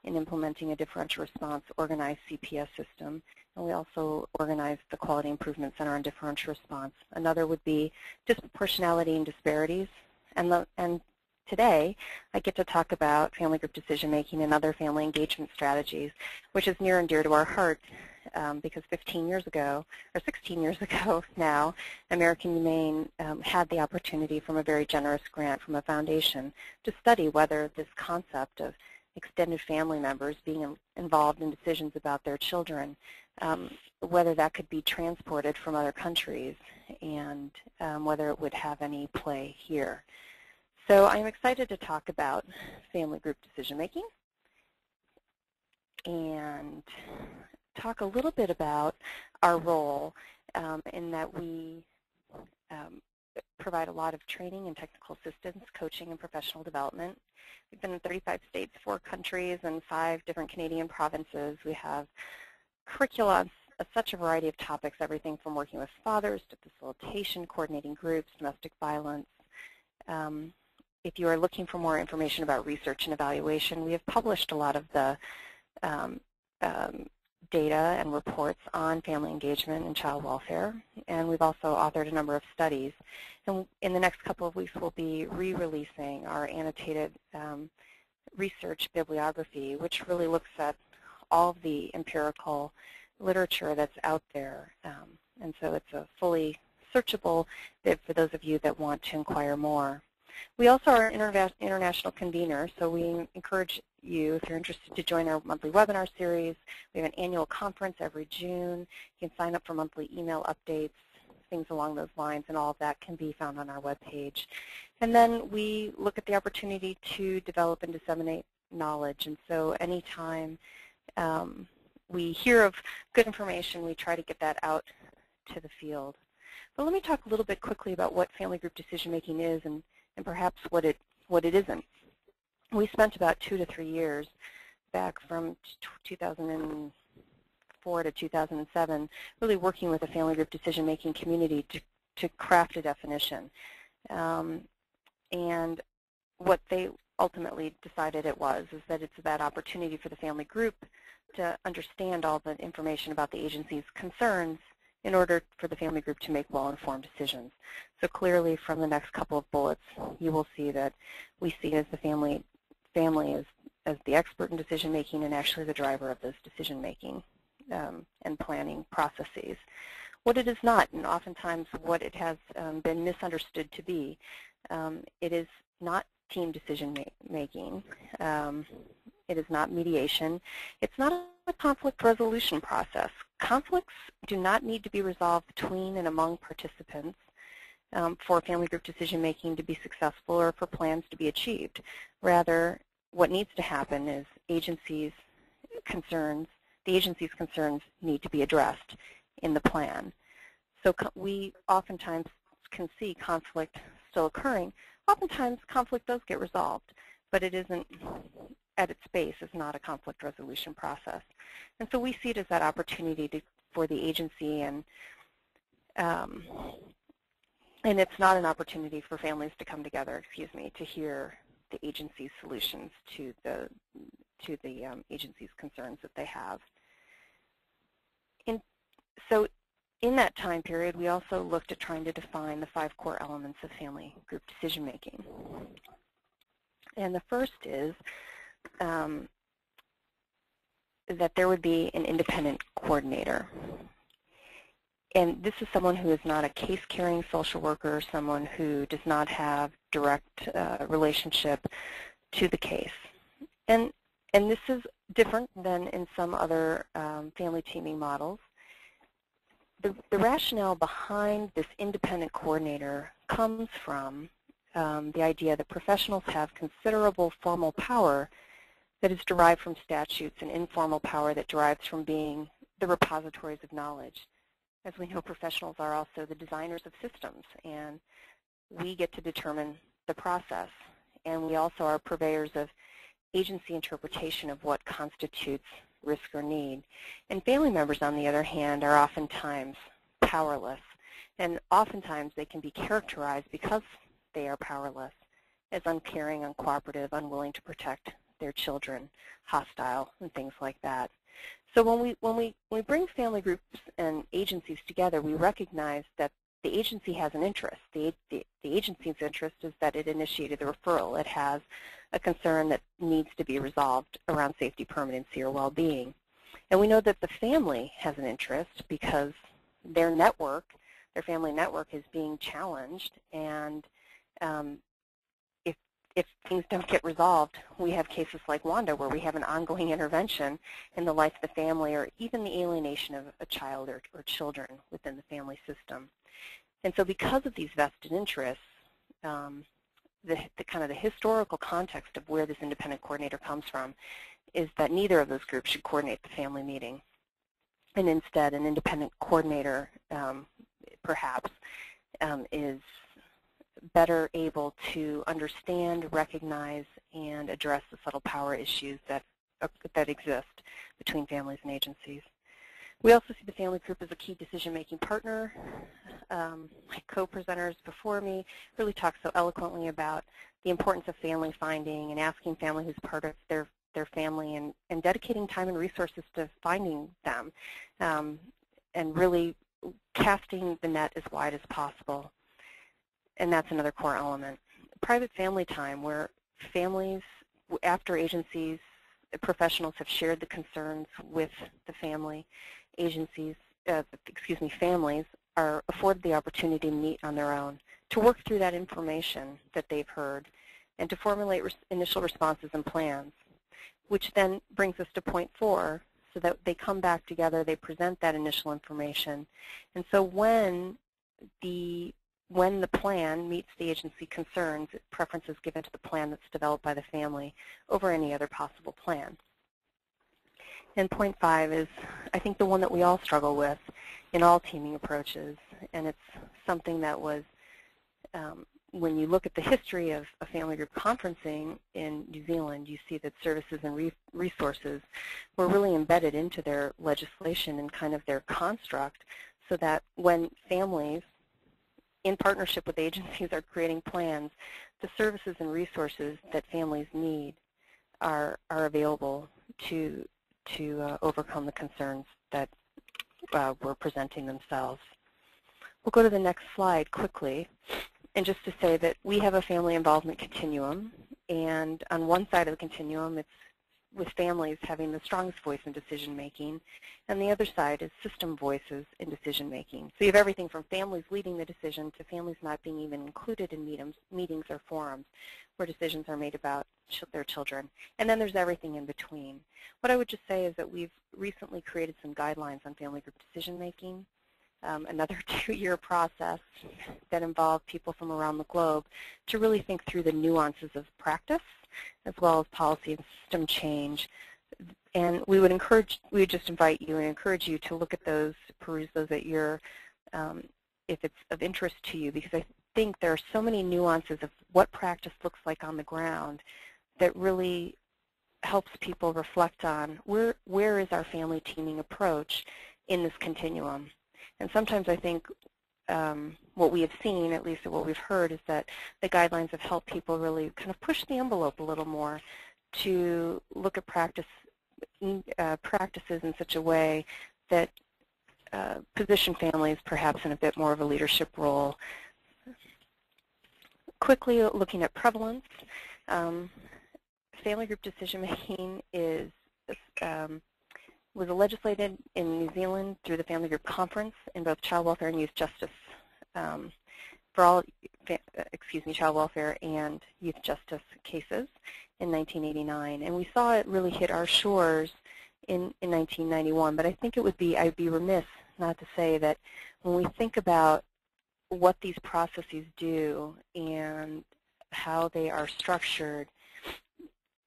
in implementing a differential response organized CPS system. And we also organize the Quality Improvement Center on Differential Response. Another would be disproportionality and disparities. And today, I get to talk about family group decision-making and other family engagement strategies, which is near and dear to our heart because 15 years ago, or 16 years ago now, American Humane had the opportunity from a very generous grant from a foundation to study whether this concept of extended family members being involved in decisions about their children, whether that could be transported from other countries and whether it would have any play here. So I'm excited to talk about family group decision-making and talk a little bit about our role in that we provide a lot of training and technical assistance, coaching, and professional development. We've been in 35 states, 4 countries, and 5 different Canadian provinces. We have curricula on such a variety of topics, everything from working with fathers to facilitation, coordinating groups, domestic violence, if you are looking for more information about research and evaluation, we have published a lot of the data and reports on family engagement and child welfare, and we've also authored a number of studies. And in the next couple of weeks, we'll be re-releasing our annotated research bibliography, which really looks at all of the empirical literature that's out there. And so it's a fully searchable bit for those of you that want to inquire more. We also are an international convener, so we encourage you, if you're interested, to join our monthly webinar series. We have an annual conference every June. You can sign up for monthly email updates, things along those lines, and all of that can be found on our webpage. And then we look at the opportunity to develop and disseminate knowledge. And so anytime we hear of good information, we try to get that out to the field. But let me talk a little bit quickly about what family group decision-making is and perhaps what it isn't. We spent about 2 to 3 years back from 2004 to 2007 really working with the family group decision-making community to craft a definition. And what they ultimately decided it was is that it's that opportunity for the family group to understand all the information about the agency's concerns in order for the family group to make well-informed decisions. So clearly from the next couple of bullets, you will see that we see as the family as the expert in decision-making and actually the driver of those decision-making and planning processes. What it is not, and oftentimes what it has been misunderstood to be, it is not team decision-making. It is not mediation. It's not a conflict resolution process. Conflicts do not need to be resolved between and among participants for family group decision-making to be successful or for plans to be achieved. Rather, what needs to happen is the agency's concerns need to be addressed in the plan. So we oftentimes can see conflict still occurring. Oftentimes conflict does get resolved, but it isn't, at its base, is not a conflict resolution process. And so we see it as that opportunity for the agency, and it's not an opportunity for families to come together, to hear the agency's solutions to the agency's concerns that they have. So in that time period, we also looked at trying to define the 5 core elements of family group decision-making. And the first is that there would be an independent coordinator. And this is someone who is not a case-carrying social worker, someone who does not have direct relationship to the case. And this is different than in some other family teaming models. The rationale behind this independent coordinator comes from the idea that professionals have considerable formal power that is derived from statutes and informal power that derives from being the repositories of knowledge. As we know, professionals are also the designers of systems, and we get to determine the process. And we also are purveyors of agency interpretation of what constitutes risk or need. And family members, on the other hand, are oftentimes powerless. And oftentimes they can be characterized, because they are powerless, as uncaring, uncooperative, unwilling to protect their children, hostile, and things like that. So when we bring family groups and agencies together, we recognize that the agency has an interest. The agency's interest is that it initiated the referral. It has a concern that needs to be resolved around safety, permanency, or well-being. And we know that the family has an interest because their network, their family network, is being challenged, and if things don't get resolved, we have cases like Wanda where we have an ongoing intervention in the life of the family, or even the alienation of a child or children within the family system. And so because of these vested interests, the kind of the historical context of where this independent coordinator comes from is that neither of those groups should coordinate the family meeting. And instead, an independent coordinator perhaps is better able to understand, recognize, and address the subtle power issues that exist between families and agencies. We also see the family group as a key decision-making partner. My co-presenters before me really talked so eloquently about the importance of family finding and asking family who's part of their family and dedicating time and resources to finding them, and really casting the net as wide as possible. And that's another core element. Private family time, where families, after agencies, professionals have shared the concerns with the family, families are afforded the opportunity to meet on their own, to work through that information that they've heard, and to formulate initial responses and plans, which then brings us to point 4, so that they come back together, they present that initial information. And so when the plan meets the agency concerns, preference is given to the plan that's developed by the family over any other possible plan. And point 5 is, I think, the one that we all struggle with in all teaming approaches, and it's something that was, when you look at the history of a family group conferencing in New Zealand, you see that services and resources were really embedded into their legislation and kind of their construct, so that when families, in partnership with agencies, are creating plans, the services and resources that families need are available to overcome the concerns that were presenting themselves. We'll go to the next slide quickly, and just to say that we have a family involvement continuum, and on one side of the continuum, it's with families having the strongest voice in decision-making, and the other side is system voices in decision-making. So you have everything from families leading the decision to families not being even included in meetings or forums where decisions are made about their children. And then there's everything in between. What I would just say is that we've recently created some guidelines on family group decision-making, another 2-year process that involved people from around the globe to really think through the nuances of practice as well as policy and system change. And we would just invite you and encourage you to look at those, peruse those at your, if it's of interest to you, because I think there are so many nuances of what practice looks like on the ground that really helps people reflect on where is our family teaming approach in this continuum. And sometimes I think what we have seen, at least what we've heard, is that the guidelines have helped people really kind of push the envelope a little more to look at practices in such a way that position families perhaps in a bit more of a leadership role. Quickly looking at prevalence, family group decision-making was legislated in New Zealand through the Family Group Conference in both child welfare and youth justice, child welfare and youth justice cases in 1989. And we saw it really hit our shores in 1991. But I think I'd be remiss not to say that when we think about what these processes do and how they are structured,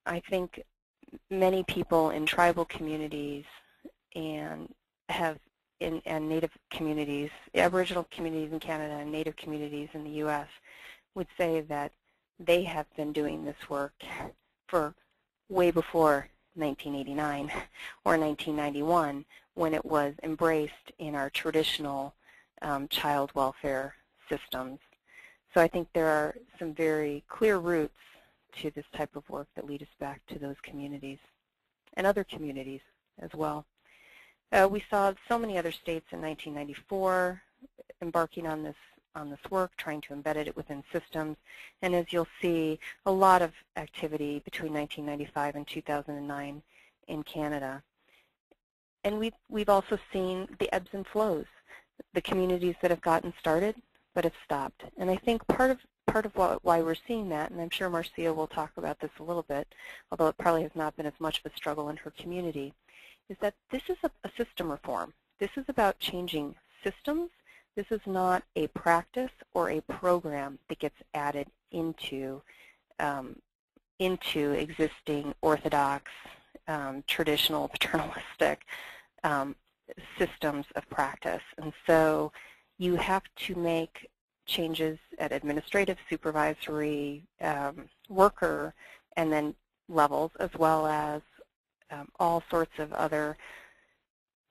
I think many people in tribal communities and Native communities, Aboriginal communities in Canada and Native communities in the U.S. would say that they have been doing this work for way before 1989 or 1991, when it was embraced in our traditional child welfare systems. So I think there are some very clear roots to this type of work that lead us back to those communities and other communities as well. We saw so many other states in 1994 embarking on this work, trying to embed it within systems, and as you'll see, a lot of activity between 1995 and 2009 in Canada. And we've also seen the ebbs and flows, the communities that have gotten started but have stopped. And I think part of why we're seeing that, and I'm sure Marcia will talk about this a little bit, although it probably has not been as much of a struggle in her community, is that this is a system reform. This is about changing systems. This is not a practice or a program that gets added into existing orthodox, traditional, paternalistic systems of practice. And so you have to make changes at administrative, supervisory, worker, and then levels, as well as all sorts of other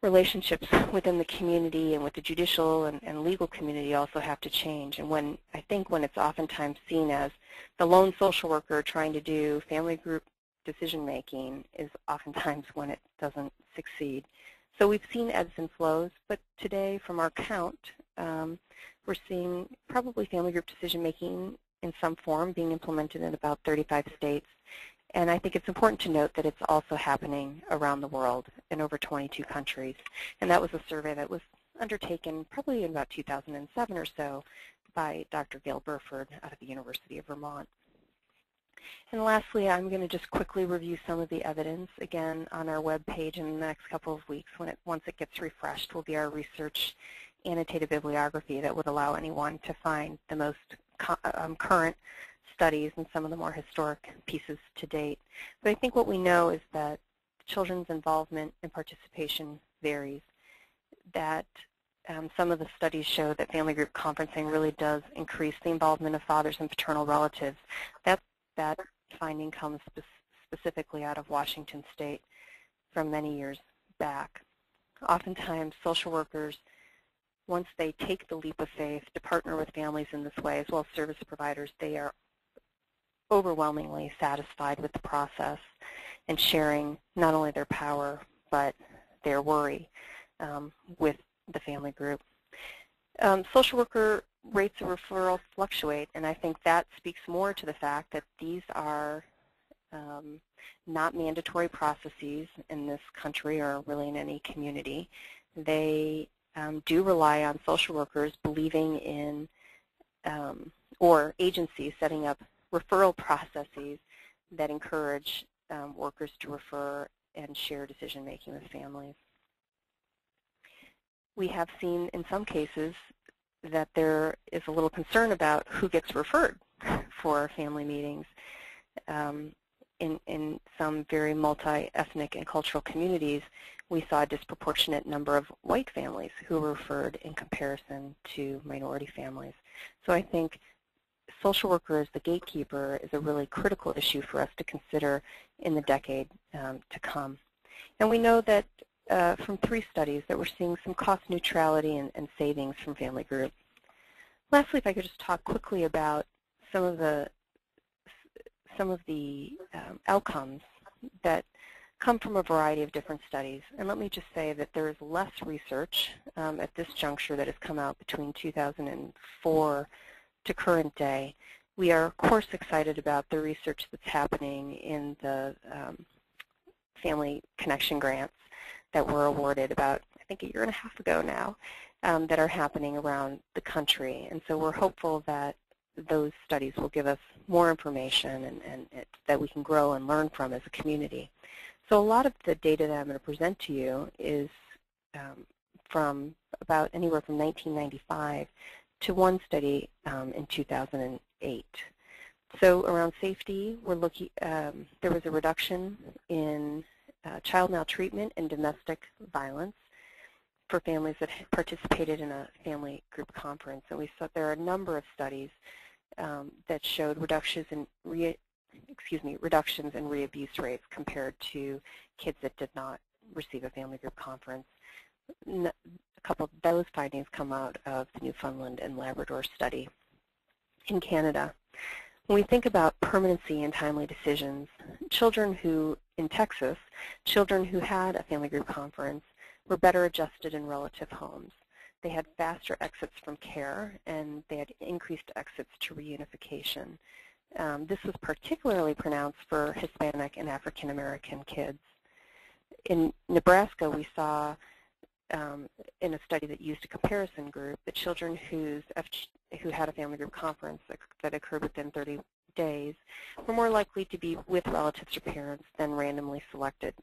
relationships within the community and with the judicial and legal community also have to change. And I think when it's oftentimes seen as the lone social worker trying to do family group decision making is oftentimes when it doesn't succeed. So we've seen ebbs and flows, but today from our count, we're seeing probably family group decision making in some form being implemented in about 35 states. And I think it's important to note that it's also happening around the world in over 22 countries. And that was a survey that was undertaken probably in about 2007 or so by Dr. Gail Burford out of the University of Vermont. And lastly, I'm going to just quickly review some of the evidence. Again, on our web page in the next couple of weeks, once it gets refreshed, will be our research annotated bibliography that would allow anyone to find the most current studies and some of the more historic pieces to date. But I think what we know is that children's involvement and participation varies, that some of the studies show that family group conferencing really does increase the involvement of fathers and paternal relatives. That finding comes specifically out of Washington State from many years back. Oftentimes, social workers, once they take the leap of faith to partner with families in this way, as well as service providers, they are overwhelmingly satisfied with the process and sharing not only their power but their worry with the family group. Social worker rates of referral fluctuate, and I think that speaks more to the fact that these are not mandatory processes in this country or really in any community. They do rely on social workers believing in or agencies setting up referral processes that encourage workers to refer and share decision-making with families. We have seen in some cases that there is a little concern about who gets referred for family meetings. In some very multi-ethnic and cultural communities, we saw a disproportionate number of white families who were referred in comparison to minority families. So I think social worker as the gatekeeper is a really critical issue for us to consider in the decade to come. And we know that from 3 studies that we're seeing some cost neutrality and savings from family groups. Lastly, if I could just talk quickly about some of the outcomes that come from a variety of different studies. And let me just say that there is less research at this juncture that has come out between 2004 to current day. We are, of course, excited about the research that's happening in the Family Connection grants that were awarded about, I think, a year and a half ago now, that are happening around the country. And so we're hopeful that those studies will give us more information and that we can grow and learn from as a community. So a lot of the data that I'm going to present to you is from about anywhere from 1995 to one study in 2008. So around safety, we're looking. There was a reduction in child maltreatment and domestic violence for families that participated in a family group conference. And we saw there are a number of studies that showed reductions in re-abuse rates compared to kids that did not receive a family group conference. A couple of those findings come out of the Newfoundland and Labrador study in Canada. When we think about permanency and timely decisions, in Texas, children who had a family group conference were better adjusted in relative homes. They had faster exits from care, and they had increased exits to reunification. This was particularly pronounced for Hispanic and African American kids. In Nebraska, we saw in a study that used a comparison group that children who had a family group conference that occurred within 30 days were more likely to be with relatives or parents than randomly selected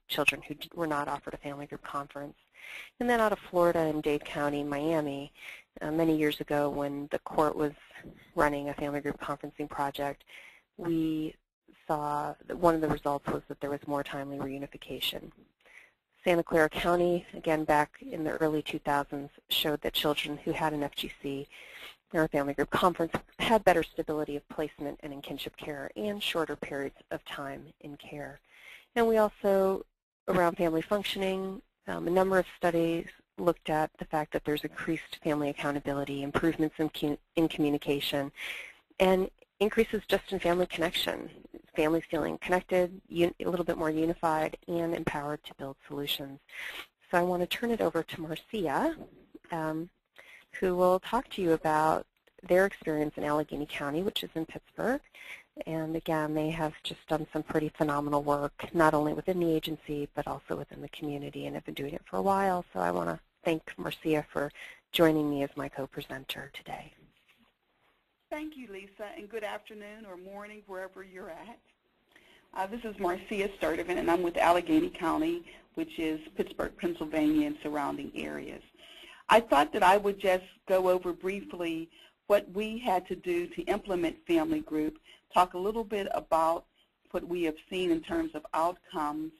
children who were not offered a family group conference. And then out of Florida in Dade County, Miami, many years ago when the court was running a family group conferencing project, we saw that one of the results was that there was more timely reunification. Santa Clara County, again back in the early 2000s, showed that children who had an FGC or a family group conference had better stability of placement and in kinship care and shorter periods of time in care. And we also, around family functioning, A number of studies looked at the fact that there's increased family accountability, improvements in communication, and increases just in family connection. Families feeling connected, a little bit more unified, and empowered to build solutions. So I want to turn it over to Marcia, who will talk to you about their experience in Allegheny County, which is in Pittsburgh. And again, they have just done some pretty phenomenal work, not only within the agency, but also within the community, and have been doing it for a while. So I want to thank Marcia for joining me as my co-presenter today. Thank you, Lisa, and good afternoon or morning wherever you're at. This is Marcia Sturdivant, and I'm with Allegheny County, which is Pittsburgh, Pennsylvania, and surrounding areas. I thought that I would just go over briefly what we had to do to implement Family Group, talk a little bit about what we have seen in terms of outcomes,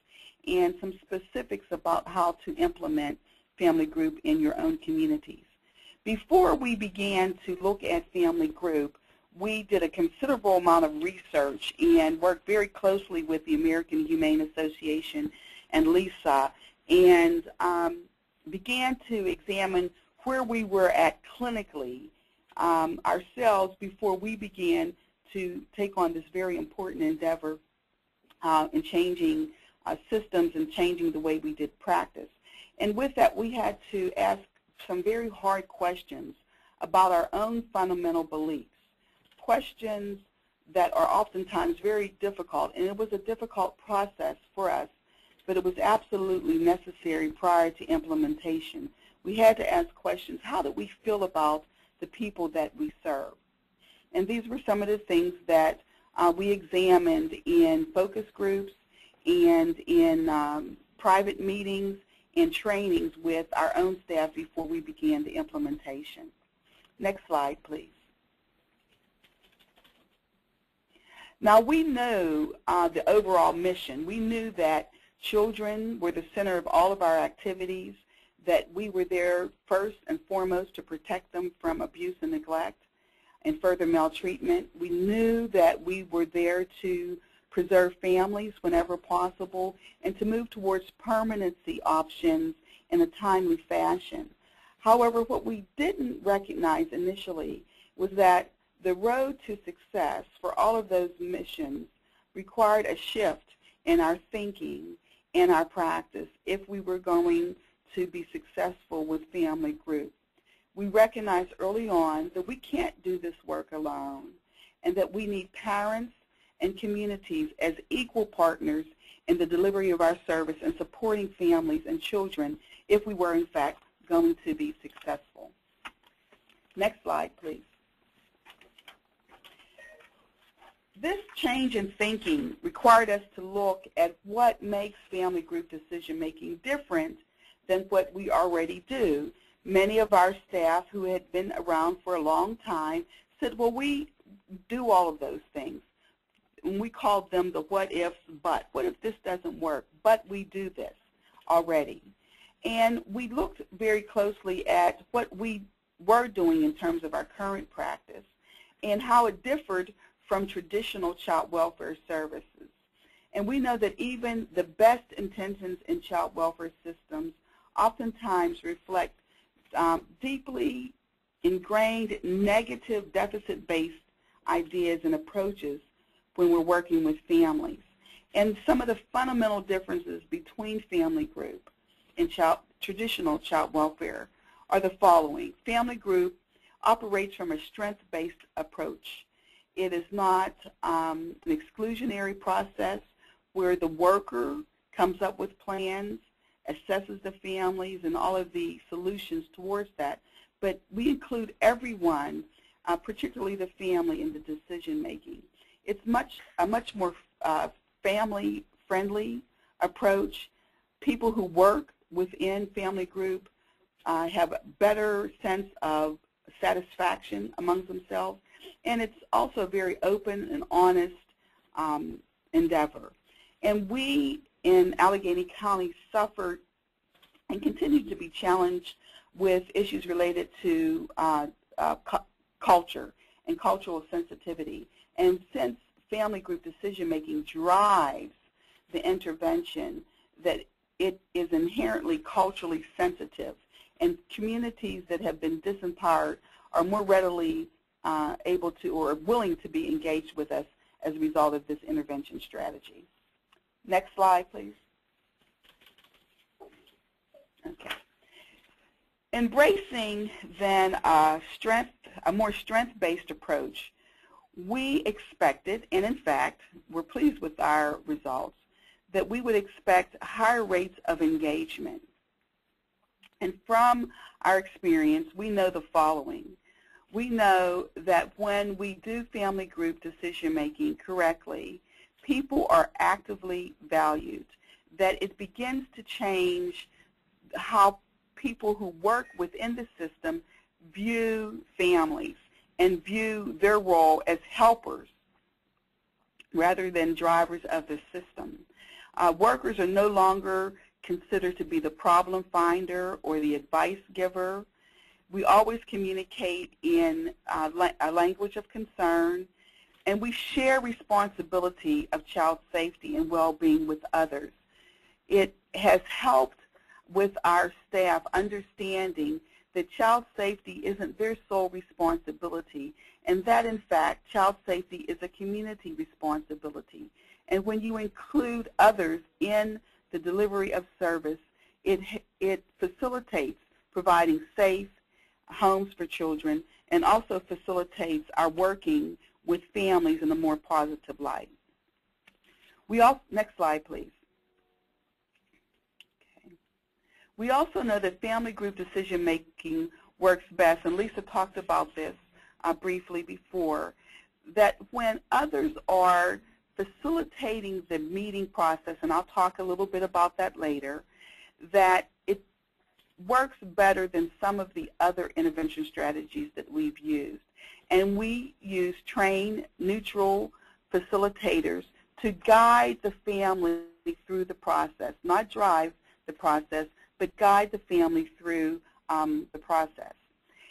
and some specifics about how to implement Family Group in your own communities. Before we began to look at Family Group, we did a considerable amount of research and worked very closely with the American Humane Association and LISA, and began to examine where we were at clinically ourselves before we began to take on this very important endeavor in changing systems and changing the way we did practice. And with that, we had to ask some very hard questions about our own fundamental beliefs, questions that are oftentimes very difficult. And it was a difficult process for us, but it was absolutely necessary prior to implementation. We had to ask questions: how do we feel about the people that we serve? And these were some of the things that we examined in focus groups and in private meetings and trainings with our own staff before we began the implementation. Next slide, please. Now, we know the overall mission. We knew that children were the center of all of our activities, that we were there first and foremost to protect them from abuse and neglect and further maltreatment. We knew that we were there to preserve families whenever possible and to move towards permanency options in a timely fashion. However, what we didn't recognize initially was that the road to success for all of those missions required a shift in our thinking and our practice if we were going to be successful with Family Group. We recognized early on that we can't do this work alone and that we need parents and communities as equal partners in the delivery of our service and supporting families and children if we were in fact going to be successful. Next slide, please. This change in thinking required us to look at what makes Family Group decision-making different than what we already do. Many of our staff who had been around for a long time said, well, we do all of those things. And we called them the what ifs, but. What if this doesn't work? But we do this already. And we looked very closely at what we were doing in terms of our current practice and how it differed from traditional child welfare services. And we know that even the best intentions in child welfare systems oftentimes reflect deeply ingrained negative deficit-based ideas and approaches when we're working with families. And some of the fundamental differences between Family Group and traditional child welfare are the following. Family Group operates from a strength-based approach. It is not an exclusionary process where the worker comes up with plans, assesses the families and all of the solutions towards that, but we include everyone, particularly the family, in the decision-making. It's a much more family-friendly approach. People who work within Family Group have a better sense of satisfaction among themselves, and it's also a very open and honest endeavor. And we in Allegheny County suffered and continue to be challenged with issues related to culture and cultural sensitivity. And since Family Group decision-making drives the intervention, that it is inherently culturally sensitive, and communities that have been disempowered are more readily able to or willing to be engaged with us as a result of this intervention strategy. Next slide, please. Okay. Embracing then a more strength-based approach, we expected, and in fact, we're pleased with our results, that we would expect higher rates of engagement. And from our experience, we know the following. We know that when we do family group decision-making correctly, people are actively valued, that it begins to change how people who work within the system view families and view their role as helpers rather than drivers of the system. Workers are no longer considered to be the problem finder or the advice giver. We always communicate in a language of concern, and we share responsibility of child safety and well-being with others. It has helped with our staff understanding that child safety isn't their sole responsibility, and that, in fact, child safety is a community responsibility. And when you include others in the delivery of service, it facilitates providing safe homes for children and also facilitates our working with families in a more positive light. Next slide, please. Okay. We also know that family group decision-making works best, and Lisa talked about this briefly before, that when others are facilitating the meeting process, and I'll talk a little bit about that later, that it works better than some of the other intervention strategies that we've used. And we use trained, neutral facilitators to guide the family through the process, not drive the process, but guide the family through the process.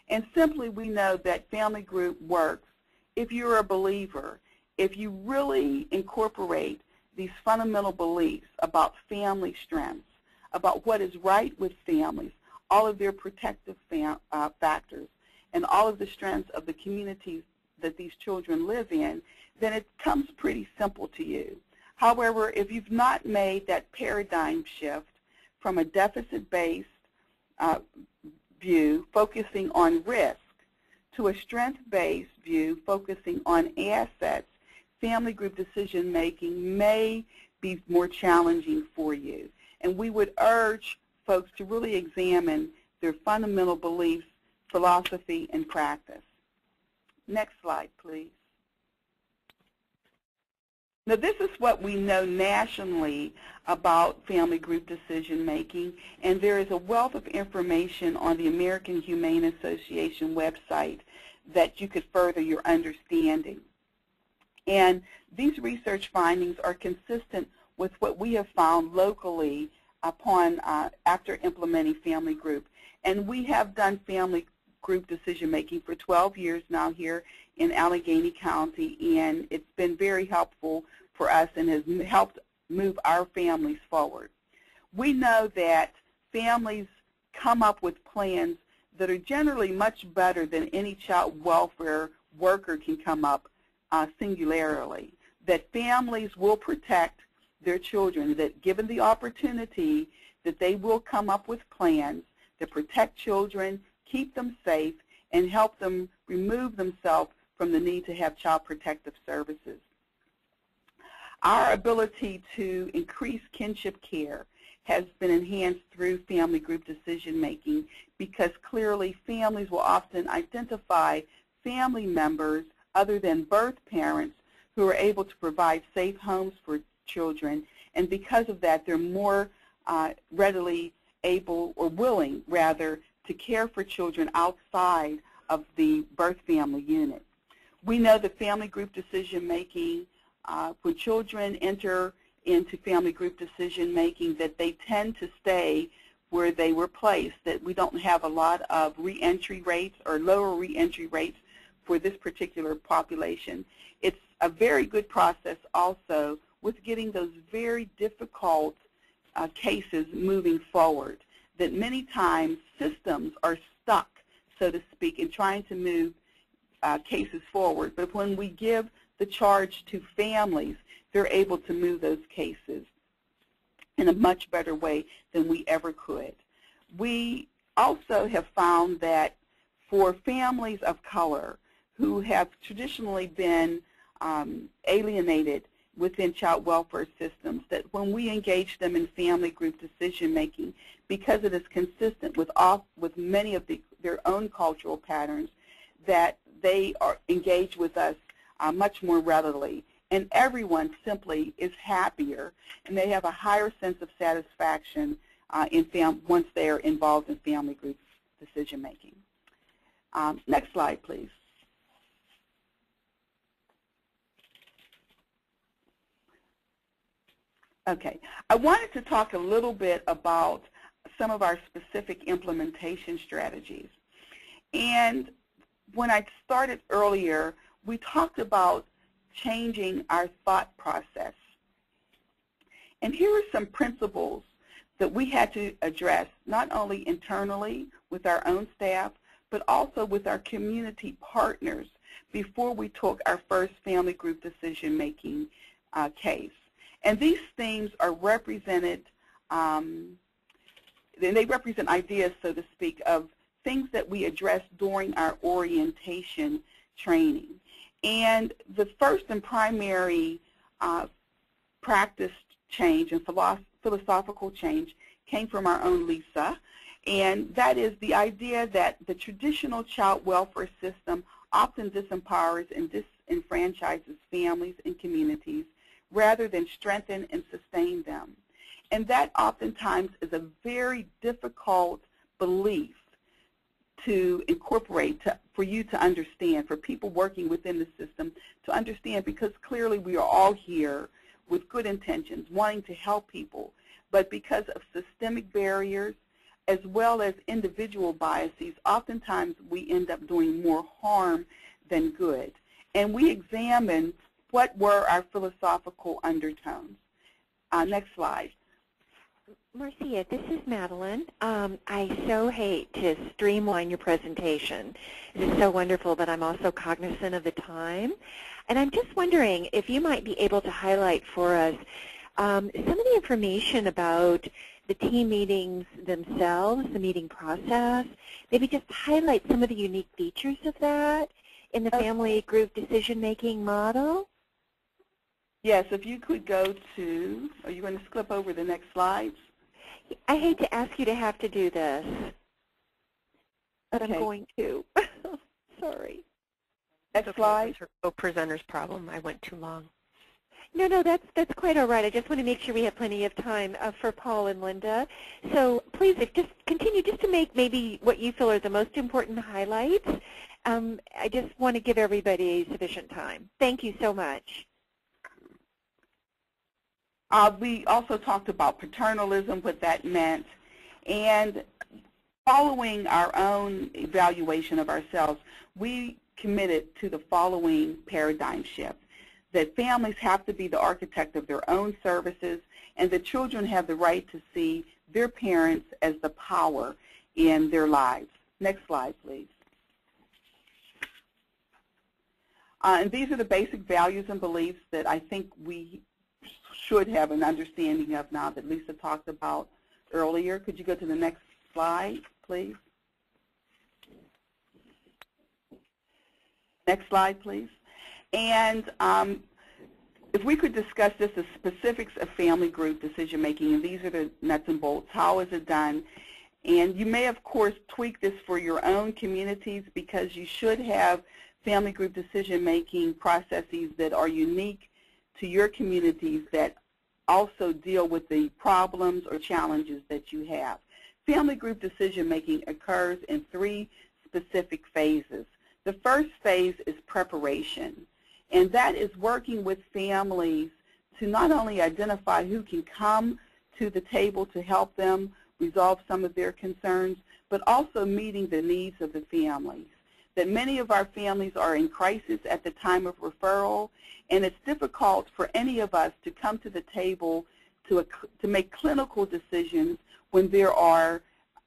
And simply we know that family group works if you're a believer, if you really incorporate these fundamental beliefs about family strengths, about what is right with families, all of their protective factors, and all of the strengths of the communities that these children live in, then it comes pretty simple to you. However, if you've not made that paradigm shift from a deficit-based view focusing on risk to a strength-based view focusing on assets, family group decision-making may be more challenging for you. And we would urge folks to really examine their fundamental beliefs, philosophy, and practice. Next slide, please. Now, this is what we know nationally about family group decision-making, and there is a wealth of information on the American Humane Association website that you could further your understanding. And these research findings are consistent with what we have found locally after implementing family group. And we have done family group decision-making for 12 years now here in Allegheny County, and it's been very helpful for us and has helped move our families forward. We know that families come up with plans that are generally much better than any child welfare worker can come up singularly, that families will protect their children, that given the opportunity that they will come up with plans to protect children, keep them safe, and help them remove themselves from the need to have child protective services. Our ability to increase kinship care has been enhanced through family group decision-making because clearly families will often identify family members other than birth parents who are able to provide safe homes for children, and because of that they're more readily able or willing, rather, to care for children outside of the birth family unit. We know that family group decision-making, when children enter into family group decision-making, that they tend to stay where they were placed, that we don't have a lot of reentry rates or lower reentry rates for this particular population. It's a very good process also with getting those very difficult cases moving forward, that many times systems are stuck, so to speak, in trying to move cases forward. But when we give the charge to families, they're able to move those cases in a much better way than we ever could. We also have found that for families of color who have traditionally been alienated within child welfare systems, that when we engage them in family group decision making, because it is consistent with many of their own cultural patterns, that they are engaged with us much more readily. And everyone simply is happier, and they have a higher sense of satisfaction once they are involved in family group decision making. Next slide, please. Okay, I wanted to talk a little bit about some of our specific implementation strategies. And when I started earlier, we talked about changing our thought process. And here are some principles that we had to address, not only internally with our own staff, but also with our community partners before we took our first family group decision-making case. And these themes are represented, they represent ideas, so to speak, of things that we addressed during our orientation training. And the first and primary practice change and philosophical change came from our own Lisa, and that is the idea that the traditional child welfare system often disempowers and disenfranchises families and communities rather than strengthen and sustain them. And that oftentimes is a very difficult belief to incorporate, for you to understand, for people working within the system to understand, because clearly we are all here with good intentions, wanting to help people, but because of systemic barriers as well as individual biases, oftentimes we end up doing more harm than good. And we examined what were our philosophical undertones. Next slide. Marcia, this is Madeline. I so hate to streamline your presentation. It is so wonderful, but I'm also cognizant of the time. And I'm just wondering if you might be able to highlight for us some of the information about the team meetings themselves, the meeting process. Maybe just highlight some of the unique features of that in the family group decision-making model. Yes, if you could go to, are you going to skip over the next slides? I hate to ask you to have to do this, but I'm going to. Sorry. Next slide. It's her co-presenter's problem. I went too long. No, that's quite all right. I just want to make sure we have plenty of time for Paul and Linda. So please, just continue just to make maybe what you feel are the most important highlights. I just want to give everybody sufficient time. Thank you so much. We also talked about paternalism, what that meant, and following our own evaluation of ourselves, we committed to the following paradigm shift, that families have to be the architect of their own services, and that children have the right to see their parents as the power in their lives. Next slide, please. And these are the basic values and beliefs that I think we should have an understanding of now that Lisa talked about earlier. Could you go to the next slide, please? Next slide, please. And if we could discuss just the specifics of family group decision making, and these are the nuts and bolts. How is it done? And you may, of course, tweak this for your own communities, because you should have family group decision making processes that are unique to your communities, that also deal with the problems or challenges that you have. Family group decision making occurs in 3 specific phases. The first phase is preparation, and that is working with families to not only identify who can come to the table to help them resolve some of their concerns, but also meeting the needs of the families. That many of our families are in crisis at the time of referral, and it's difficult for any of us to come to the table to make clinical decisions when there are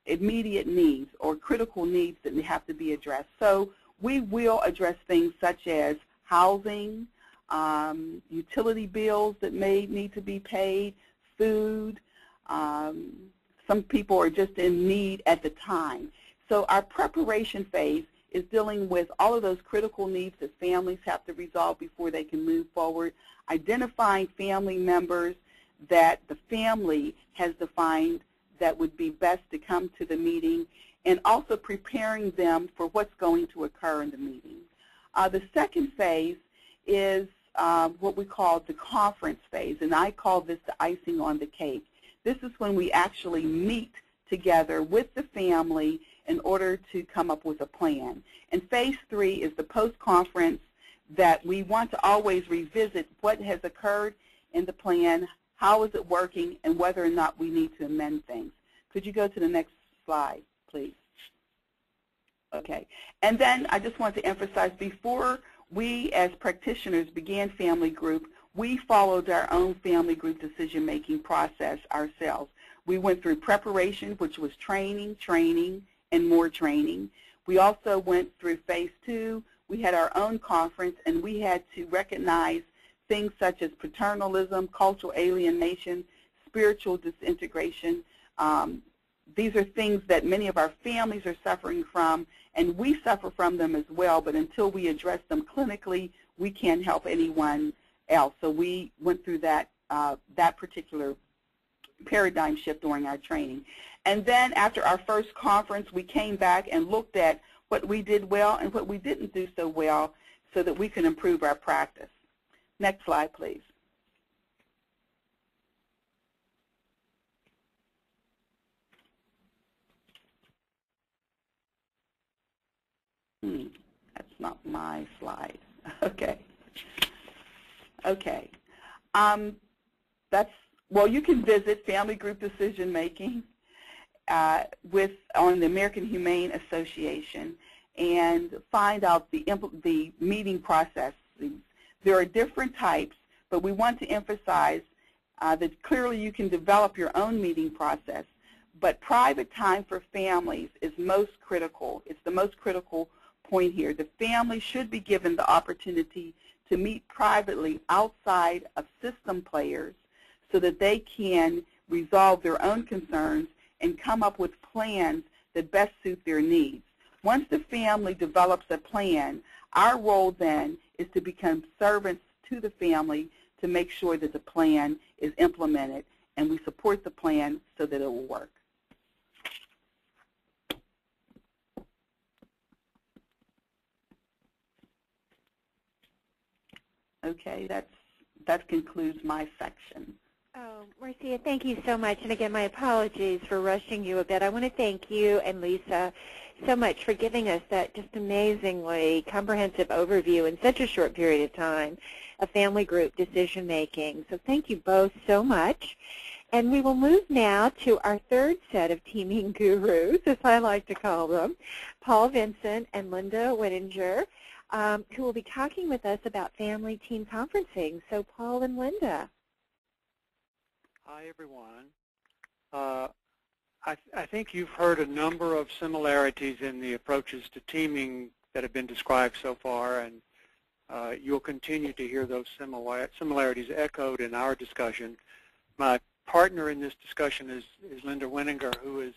immediate needs or critical needs that have to be addressed. So we will address things such as housing, utility bills that may need to be paid, food. Some people are just in need at the time. So our preparation phase is dealing with all of those critical needs that families have to resolve before they can move forward, identifying family members that the family has defined that would be best to come to the meeting, and also preparing them for what's going to occur in the meeting. The second phase is what we call the conference phase, and I call this the icing on the cake. This is when we actually meet together with the family in order to come up with a plan. And phase 3 is the post-conference, that we want to always revisit what has occurred in the plan, how is it working, and whether or not we need to amend things. Could you go to the next slide, please? Okay. And then I just want to emphasize, before we as practitioners began Family Group, we followed our own Family Group decision-making process ourselves. We went through preparation, which was training, and more training. We also went through phase 2. We had our own conference, and we had to recognize things such as paternalism, cultural alienation, spiritual disintegration. These are things that many of our families are suffering from, and we suffer from them as well, but until we address them clinically, we can't help anyone else. So we went through that, that particular paradigm shift during our training. And then after our first conference, we came back and looked at what we did well and what we didn't do so well so that we can improve our practice. Next slide, please. That's not my slide. Okay. Okay. Well, you can visit Family Group Decision Making on the American Humane Association and find out the meeting process. There are different types, but we want to emphasize that clearly you can develop your own meeting process, but private time for families is most critical. It's the most critical point here. The family should be given the opportunity to meet privately outside of system players so that they can resolve their own concerns and come up with plans that best suit their needs. Once the family develops a plan, our role then is to become servants to the family to make sure that the plan is implemented, and we support the plan so that it will work. Okay, that concludes my section. Oh, Marcia, thank you so much. And again, my apologies for rushing you a bit. I want to thank you and Lisa so much for giving us that just amazingly comprehensive overview in such a short period of time of family group decision making. So thank you both so much. And we will move now to our third set of teaming gurus, as I like to call them, Paul Vincent and Linda Whittinger, who will be talking with us about family team conferencing. So Paul and Linda. Hi, everyone. I think you've heard a number of similarities in the approaches to teaming that have been described so far, and you'll continue to hear those similarities echoed in our discussion. My partner in this discussion is Linda Whittinger, who is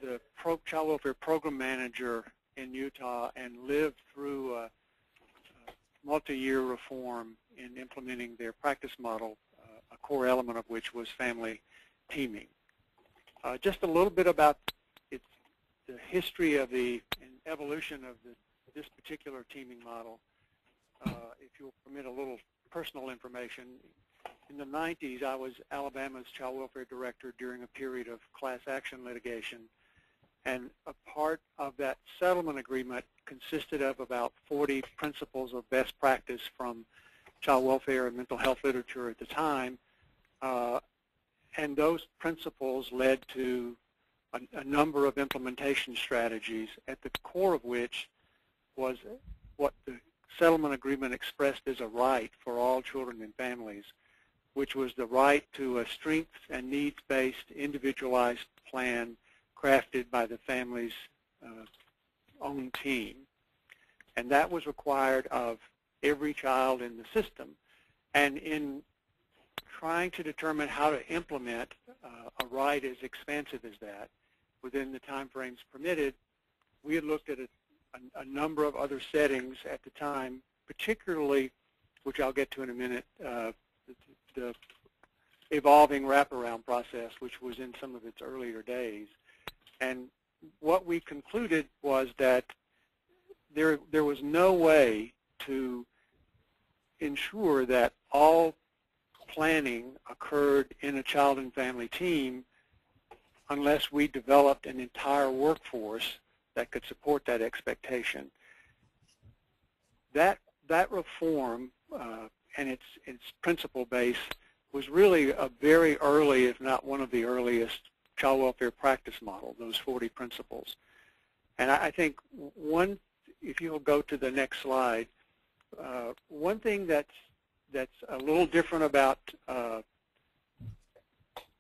the Child Welfare Program Manager in Utah and lived through a multi-year reform in implementing their practice model, a core element of which was family teaming. Just a little bit about the history of the evolution of this particular teaming model. If you'll permit a little personal information, in the 90s I was Alabama's child welfare director during a period of class action litigation, and a part of that settlement agreement consisted of about 40 principles of best practice from child welfare and mental health literature at the time. And those principles led to a number of implementation strategies, at the core of which was what the settlement agreement expressed as a right for all children and families, which was the right to a strengths and needs-based individualized plan crafted by the family's own team. And that was required of every child in the system. And in trying to determine how to implement a right as expansive as that within the time frames permitted, we had looked at a number of other settings at the time, particularly, which I'll get to in a minute, the evolving wraparound process, which was in some of its earlier days. And what we concluded was that there was no way to ensure that all planning occurred in a child and family team unless we developed an entire workforce that could support that expectation. That reform and its principle base was really a very early, if not one of the earliest, child welfare practice model, those 40 principles. And I think one, if you'll go to the next slide, one thing that's a little different about,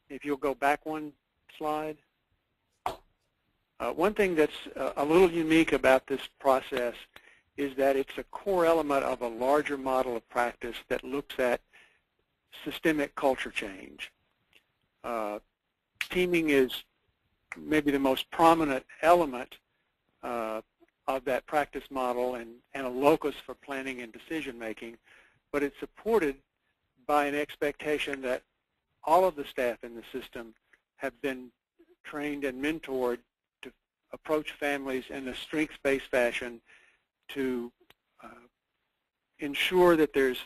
if you'll go back one slide, one thing that's a little unique about this process is that it's a core element of a larger model of practice that looks at systemic culture change. Teaming is maybe the most prominent element of that practice model and a locus for planning and decision making, but it's supported by an expectation that all of the staff in the system have been trained and mentored to approach families in a strengths-based fashion to ensure that there's,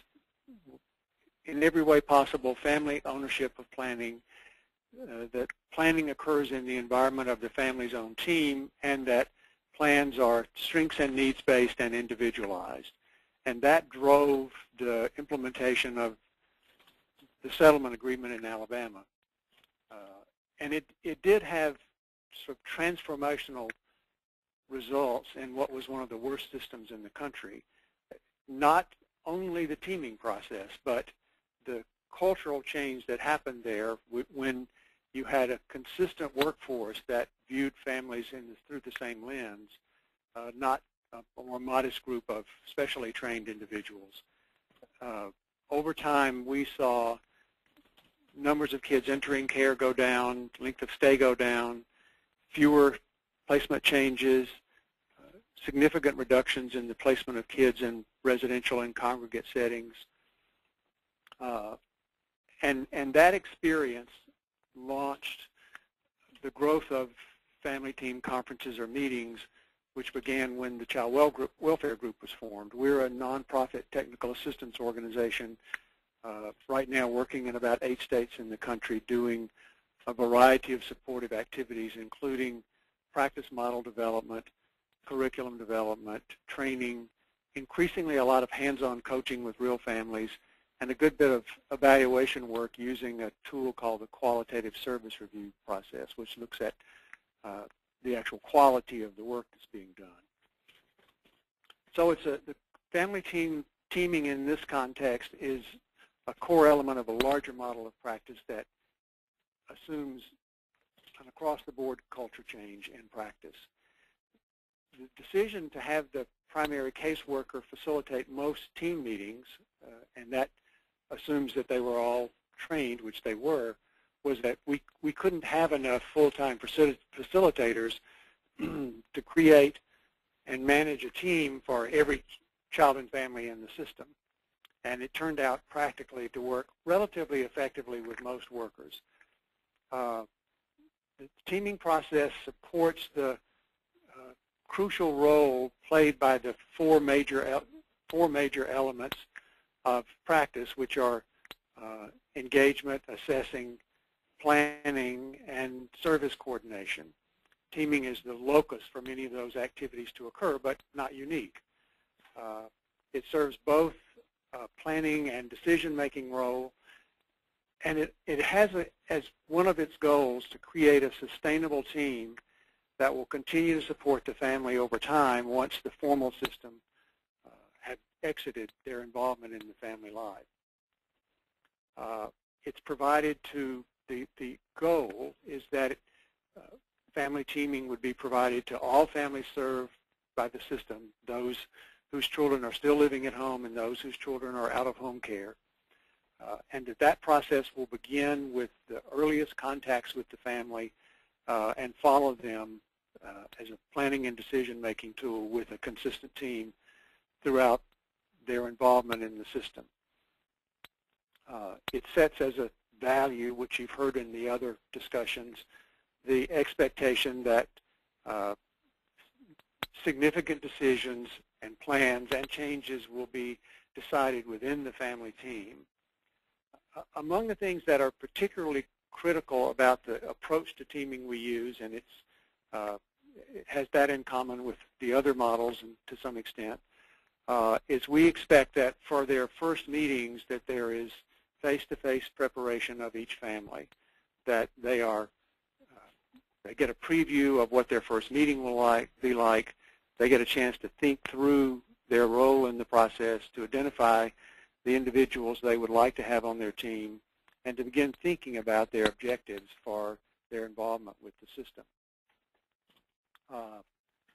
in every way possible, family ownership of planning, that planning occurs in the environment of the family's own team, and that plans are strengths and needs-based and individualized. And that drove the implementation of the settlement agreement in Alabama. And it did have sort of transformational results in what was one of the worst systems in the country. Not only the teaming process, but the cultural change that happened there when you had a consistent workforce that viewed families through the same lens, not a more modest group of specially trained individuals. Over time, we saw numbers of kids entering care go down, length of stay go down, fewer placement changes, significant reductions in the placement of kids in residential and congregate settings. And that experience launched the growth of family team conferences or meetings, which began when the Child Welfare Group was formed. We're a nonprofit technical assistance organization right now working in about 8 states in the country doing a variety of supportive activities, including practice model development, curriculum development, training, increasingly a lot of hands-on coaching with real families, and a good bit of evaluation work using a tool called the Qualitative Service Review process, which looks at the actual quality of the work that's being done. So it's the family teaming in this context is a core element of a larger model of practice that assumes an across-the-board culture change in practice. The decision to have the primary caseworker facilitate most team meetings, and that assumes that they were all trained, which they were, was that we couldn't have enough full-time facilitators to create and manage a team for every child and family in the system. And it turned out practically to work relatively effectively with most workers. The teaming process supports the crucial role played by the four major elements of practice, which are engagement, assessing, planning, and service coordination. Teaming is the locus for many of those activities to occur, but not unique. It serves both planning and decision-making role, and it has as one of its goals to create a sustainable team that will continue to support the family over time once the formal system had exited their involvement in the family life. it's provided to, the goal is that family teaming would be provided to all families served by the system, those whose children are still living at home and those whose children are out of home care. And that process will begin with the earliest contacts with the family and follow them as a planning and decision-making tool with a consistent team throughout their involvement in the system. It sets as a value, which you've heard in the other discussions, the expectation that significant decisions and plans and changes will be decided within the family team. Among the things that are particularly critical about the approach to teaming we use, and it has that in common with the other models and to some extent, is we expect that for their first meetings that there is face-to-face preparation of each family, that they get a preview of what their first meeting will be like. They get a chance to think through their role in the process, to identify the individuals they would like to have on their team, and to begin thinking about their objectives for their involvement with the system.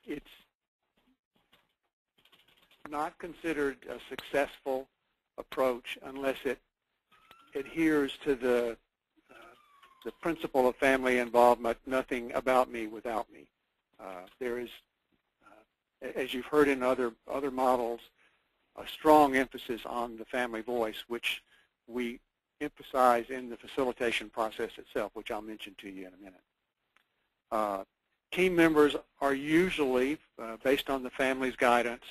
It's not considered a successful approach unless it adheres to the principle of family involvement, nothing about me without me. There is, as you've heard in other models, a strong emphasis on the family voice, which we emphasize in the facilitation process itself, which I'll mention to you in a minute. Team members are usually, based on the family's guidance,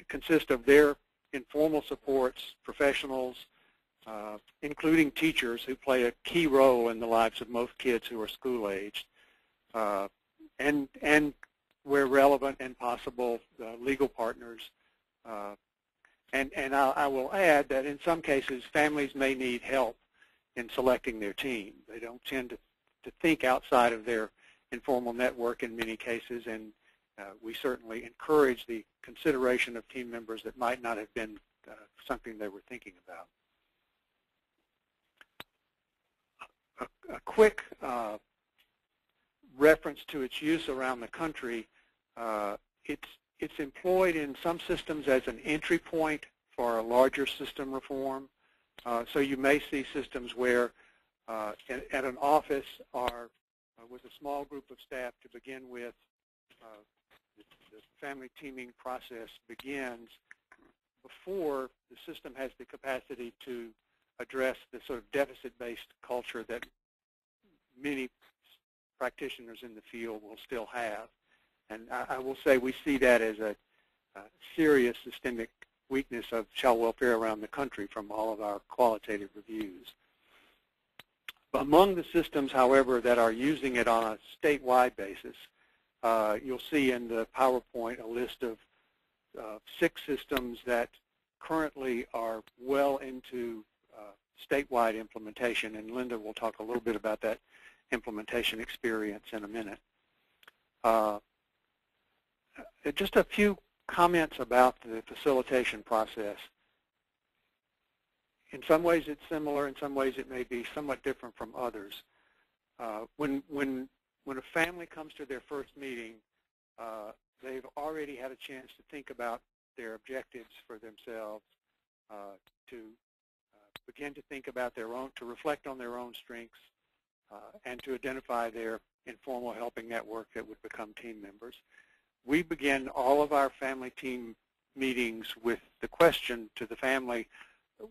consist of their informal supports, professionals, including teachers who play a key role in the lives of most kids who are school-aged, and where relevant and possible, legal partners. And I will add that in some cases, families may need help in selecting their team. They don't tend to think outside of their informal network in many cases, and we certainly encourage the consideration of team members that might not have been something they were thinking about. A quick reference to its use around the country. It's employed in some systems as an entry point for a larger system reform. So you may see systems where at an office or with a small group of staff to begin with, the family teaming process begins before the system has the capacity to address the sort of deficit-based culture that many practitioners in the field will still have. And I will say we see that as a serious systemic weakness of child welfare around the country from all of our qualitative reviews. Among the systems, however, that are using it on a statewide basis, you'll see in the PowerPoint a list of 6 systems that currently are well into statewide implementation, and Linda will talk a little bit about that implementation experience in a minute. Just a few comments about the facilitation process. In some ways it's similar, in some ways it may be somewhat different from others. When a family comes to their first meeting, they've already had a chance to think about their objectives for themselves, to begin to think about their own, to reflect on their own strengths, and to identify their informal helping network that would become team members. We begin all of our family team meetings with the question to the family,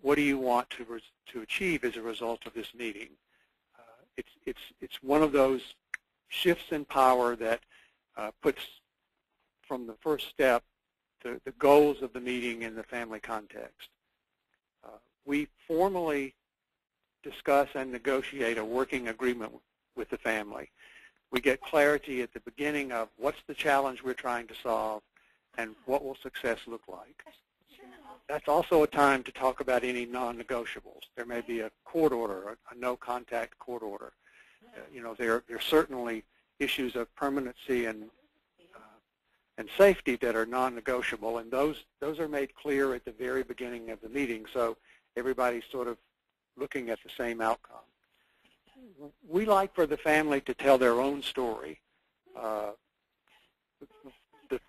what do you want to achieve as a result of this meeting? It's one of those shifts in power that puts from the first step the goals of the meeting in the family context. We formally discuss and negotiate a working agreement with the family. We get clarity at the beginning of what's the challenge we're trying to solve and what will success look like. That's also a time to talk about any non-negotiables. There may be a court order, a no-contact court order. There are certainly issues of permanency and safety that are non-negotiable, and those are made clear at the very beginning of the meeting, so everybody sort of looking at the same outcome. We like for the family to tell their own story. The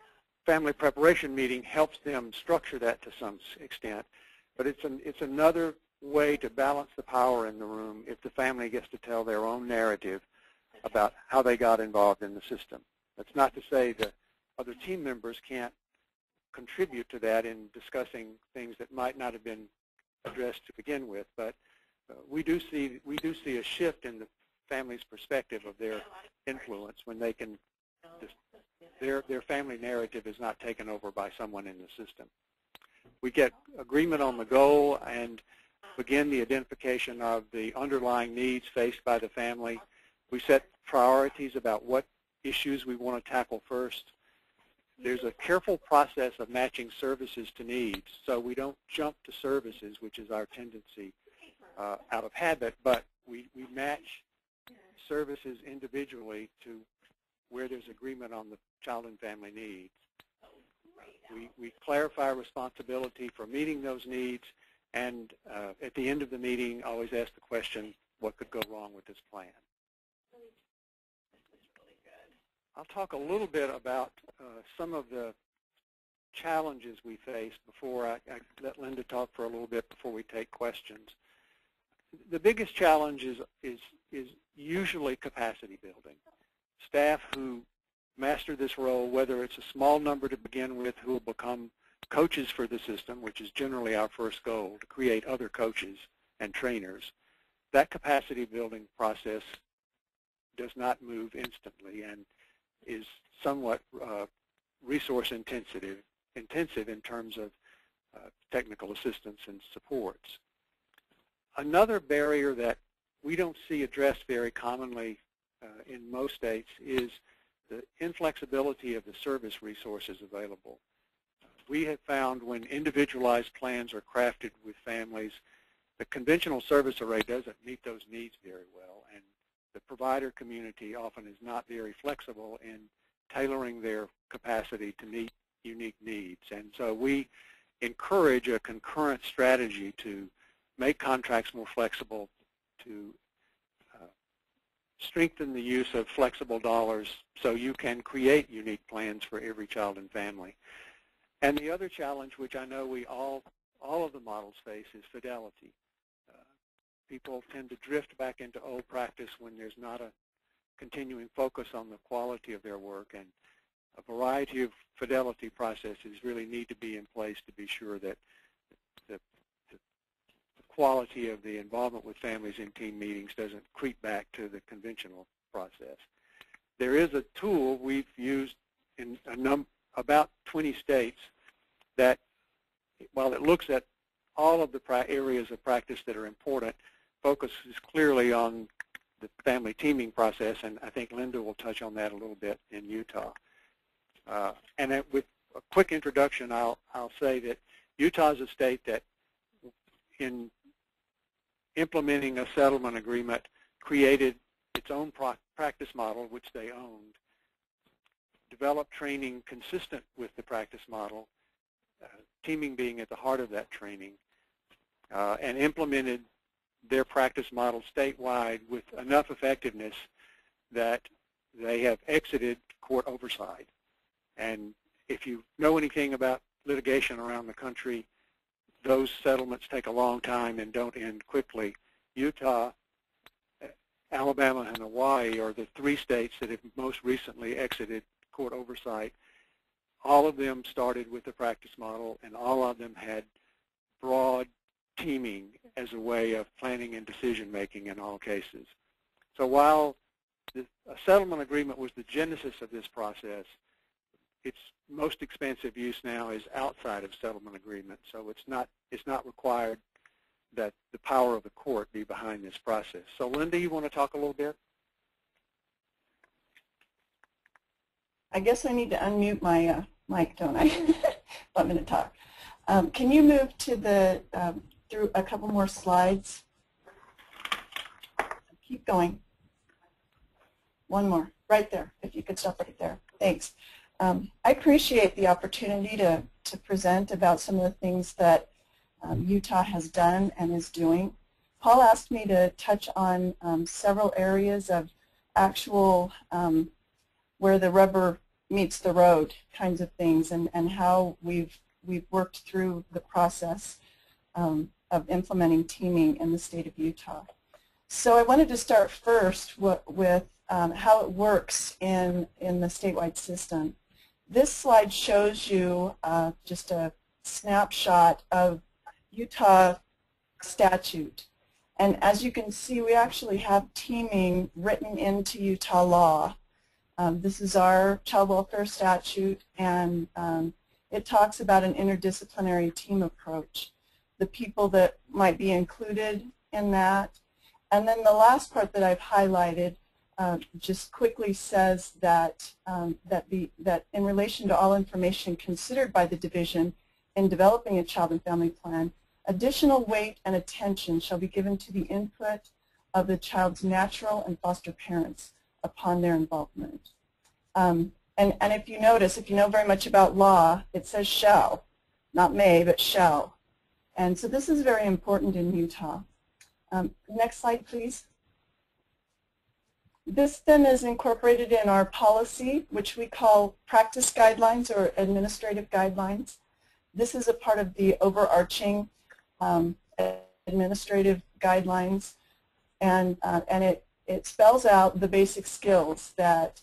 family preparation meeting helps them structure that to some extent, but it's another way to balance the power in the room if the family gets to tell their own narrative about how they got involved in the system. That's not to say that other team members can't contribute to that in discussing things that might not have been addressed to begin with, but we do see a shift in the family's perspective of their influence when they can their family narrative is not taken over by someone in the system. We get agreement on the goal and begin the identification of the underlying needs faced by the family. We set priorities about what issues we want to tackle first. There's a careful process of matching services to needs, so we don't jump to services, which is our tendency out of habit, but we match services individually to where there's agreement on the child and family needs. We clarify responsibility for meeting those needs, and at the end of the meeting, always ask the question, what could go wrong with this plan? I'll talk a little bit about some of the challenges we face before I let Linda talk for a little bit before we take questions. The biggest challenge is usually capacity building. Staff who master this role, whether it's a small number to begin with who will become coaches for the system, which is generally our first goal, to create other coaches and trainers, that capacity building process does not move instantly and is somewhat resource intensive in terms of technical assistance and supports. Another barrier that we don't see addressed very commonly in most states is the inflexibility of the service resources available. We have found when individualized plans are crafted with families, the conventional service array doesn't meet those needs very well, and the provider community often is not very flexible in tailoring their capacity to meet unique needs. And so we encourage a concurrent strategy to make contracts more flexible, to strengthen the use of flexible dollars so you can create unique plans for every child and family. And the other challenge, which I know we all of the models face, is fidelity. People tend to drift back into old practice when there's not a continuing focus on the quality of their work, and a variety of fidelity processes really need to be in place to be sure that the quality of the involvement with families in team meetings doesn't creep back to the conventional process. There is a tool we've used in about 20 states that, while it looks at all of the areas of practice that are important, focuses clearly on the family teaming process, and I think Linda will touch on that a little bit in Utah. And with a quick introduction, I'll say that Utah is a state that, in implementing a settlement agreement, created its own practice model, which they owned, developed training consistent with the practice model, teaming being at the heart of that training, and implemented their practice model statewide with enough effectiveness that they have exited court oversight. And if you know anything about litigation around the country, those settlements take a long time and don't end quickly. Utah, Alabama, and Hawaii are the three states that have most recently exited court oversight. All of them started with the practice model, and all of them had broad teaming as a way of planning and decision-making in all cases. So while a settlement agreement was the genesis of this process, its most expensive use now is outside of settlement agreement, so it's not required that the power of the court be behind this process. So Linda, you want to talk a little bit? I guess I need to unmute my mic, don't I? Want me to talk. Can you move to the through a couple more slides? Keep going. One more, right there, if you could stop right there. Thanks. I appreciate the opportunity to present about some of the things that Utah has done and is doing. Paul asked me to touch on several areas of actual where the rubber meets the road kinds of things, and how we've worked through the process of implementing teaming in the state of Utah. So I wanted to start first with how it works in the statewide system. This slide shows you just a snapshot of Utah statute. And as you can see, we actually have teaming written into Utah law. This is our child welfare statute, and it talks about an interdisciplinary team approach, the people that might be included in that. And then the last part that I've highlighted just quickly says that, that in relation to all information considered by the division in developing a child and family plan, additional weight and attention shall be given to the input of the child's natural and foster parents upon their involvement. And if you notice, if you know very much about law, it says shall, not may, but shall. And so this is very important in Utah. Next slide, please. This then is incorporated in our policy, which we call practice guidelines or administrative guidelines. This is a part of the overarching administrative guidelines, and it spells out the basic skills that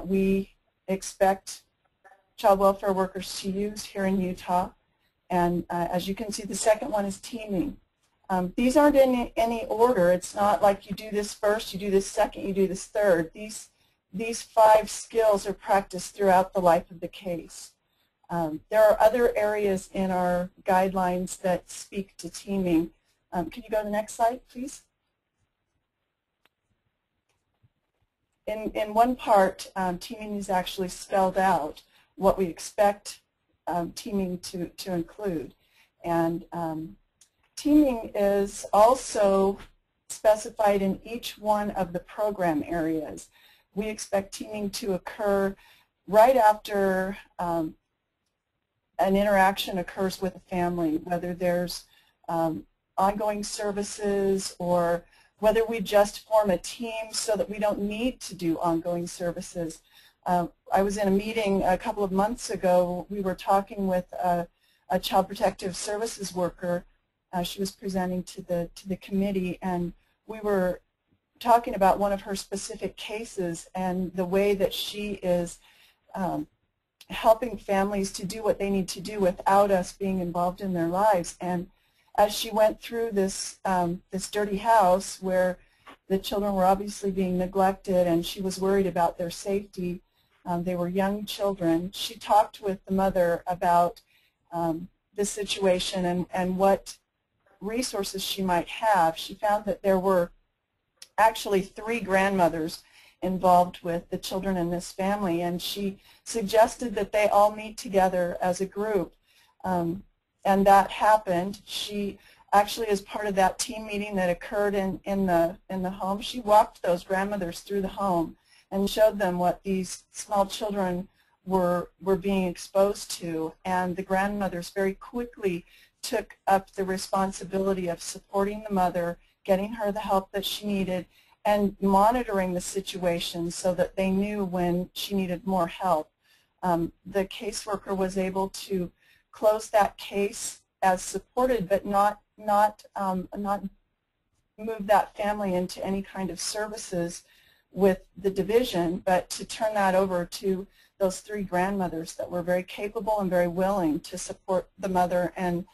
we expect child welfare workers to use here in Utah. And as you can see, the second one is teaming. These aren't in any order. It's not like you do this first, you do this second, you do this third. These 5 skills are practiced throughout the life of the case. There are other areas in our guidelines that speak to teaming. Can you go to the next slide, please? In one part, teaming is actually spelled out, what we expect teaming to include. And teaming is also specified in each one of the program areas. We expect teaming to occur right after an interaction occurs with a family, whether there's ongoing services or whether we just form a team so that we don't need to do ongoing services. I was in a meeting a couple of months ago. We were talking with a child protective services worker. She was presenting to the committee, and we were talking about one of her specific cases and the way that she is helping families to do what they need to do without us being involved in their lives. And as she went through this dirty house where the children were obviously being neglected and she was worried about their safety, they were young children, she talked with the mother about the situation and what resources she might have. She found that there were actually 3 grandmothers involved with the children in this family, and she suggested that they all meet together as a group. And that happened. She actually, as part of that team meeting that occurred in the home, she walked those grandmothers through the home and showed them what these small children were being exposed to. And the grandmothers very quickly took up the responsibility of supporting the mother, getting her the help that she needed, and monitoring the situation so that they knew when she needed more help. The caseworker was able to close that case as supported, but not move that family into any kind of services with the division, but to turn that over to those 3 grandmothers that were very capable and very willing to support the mother and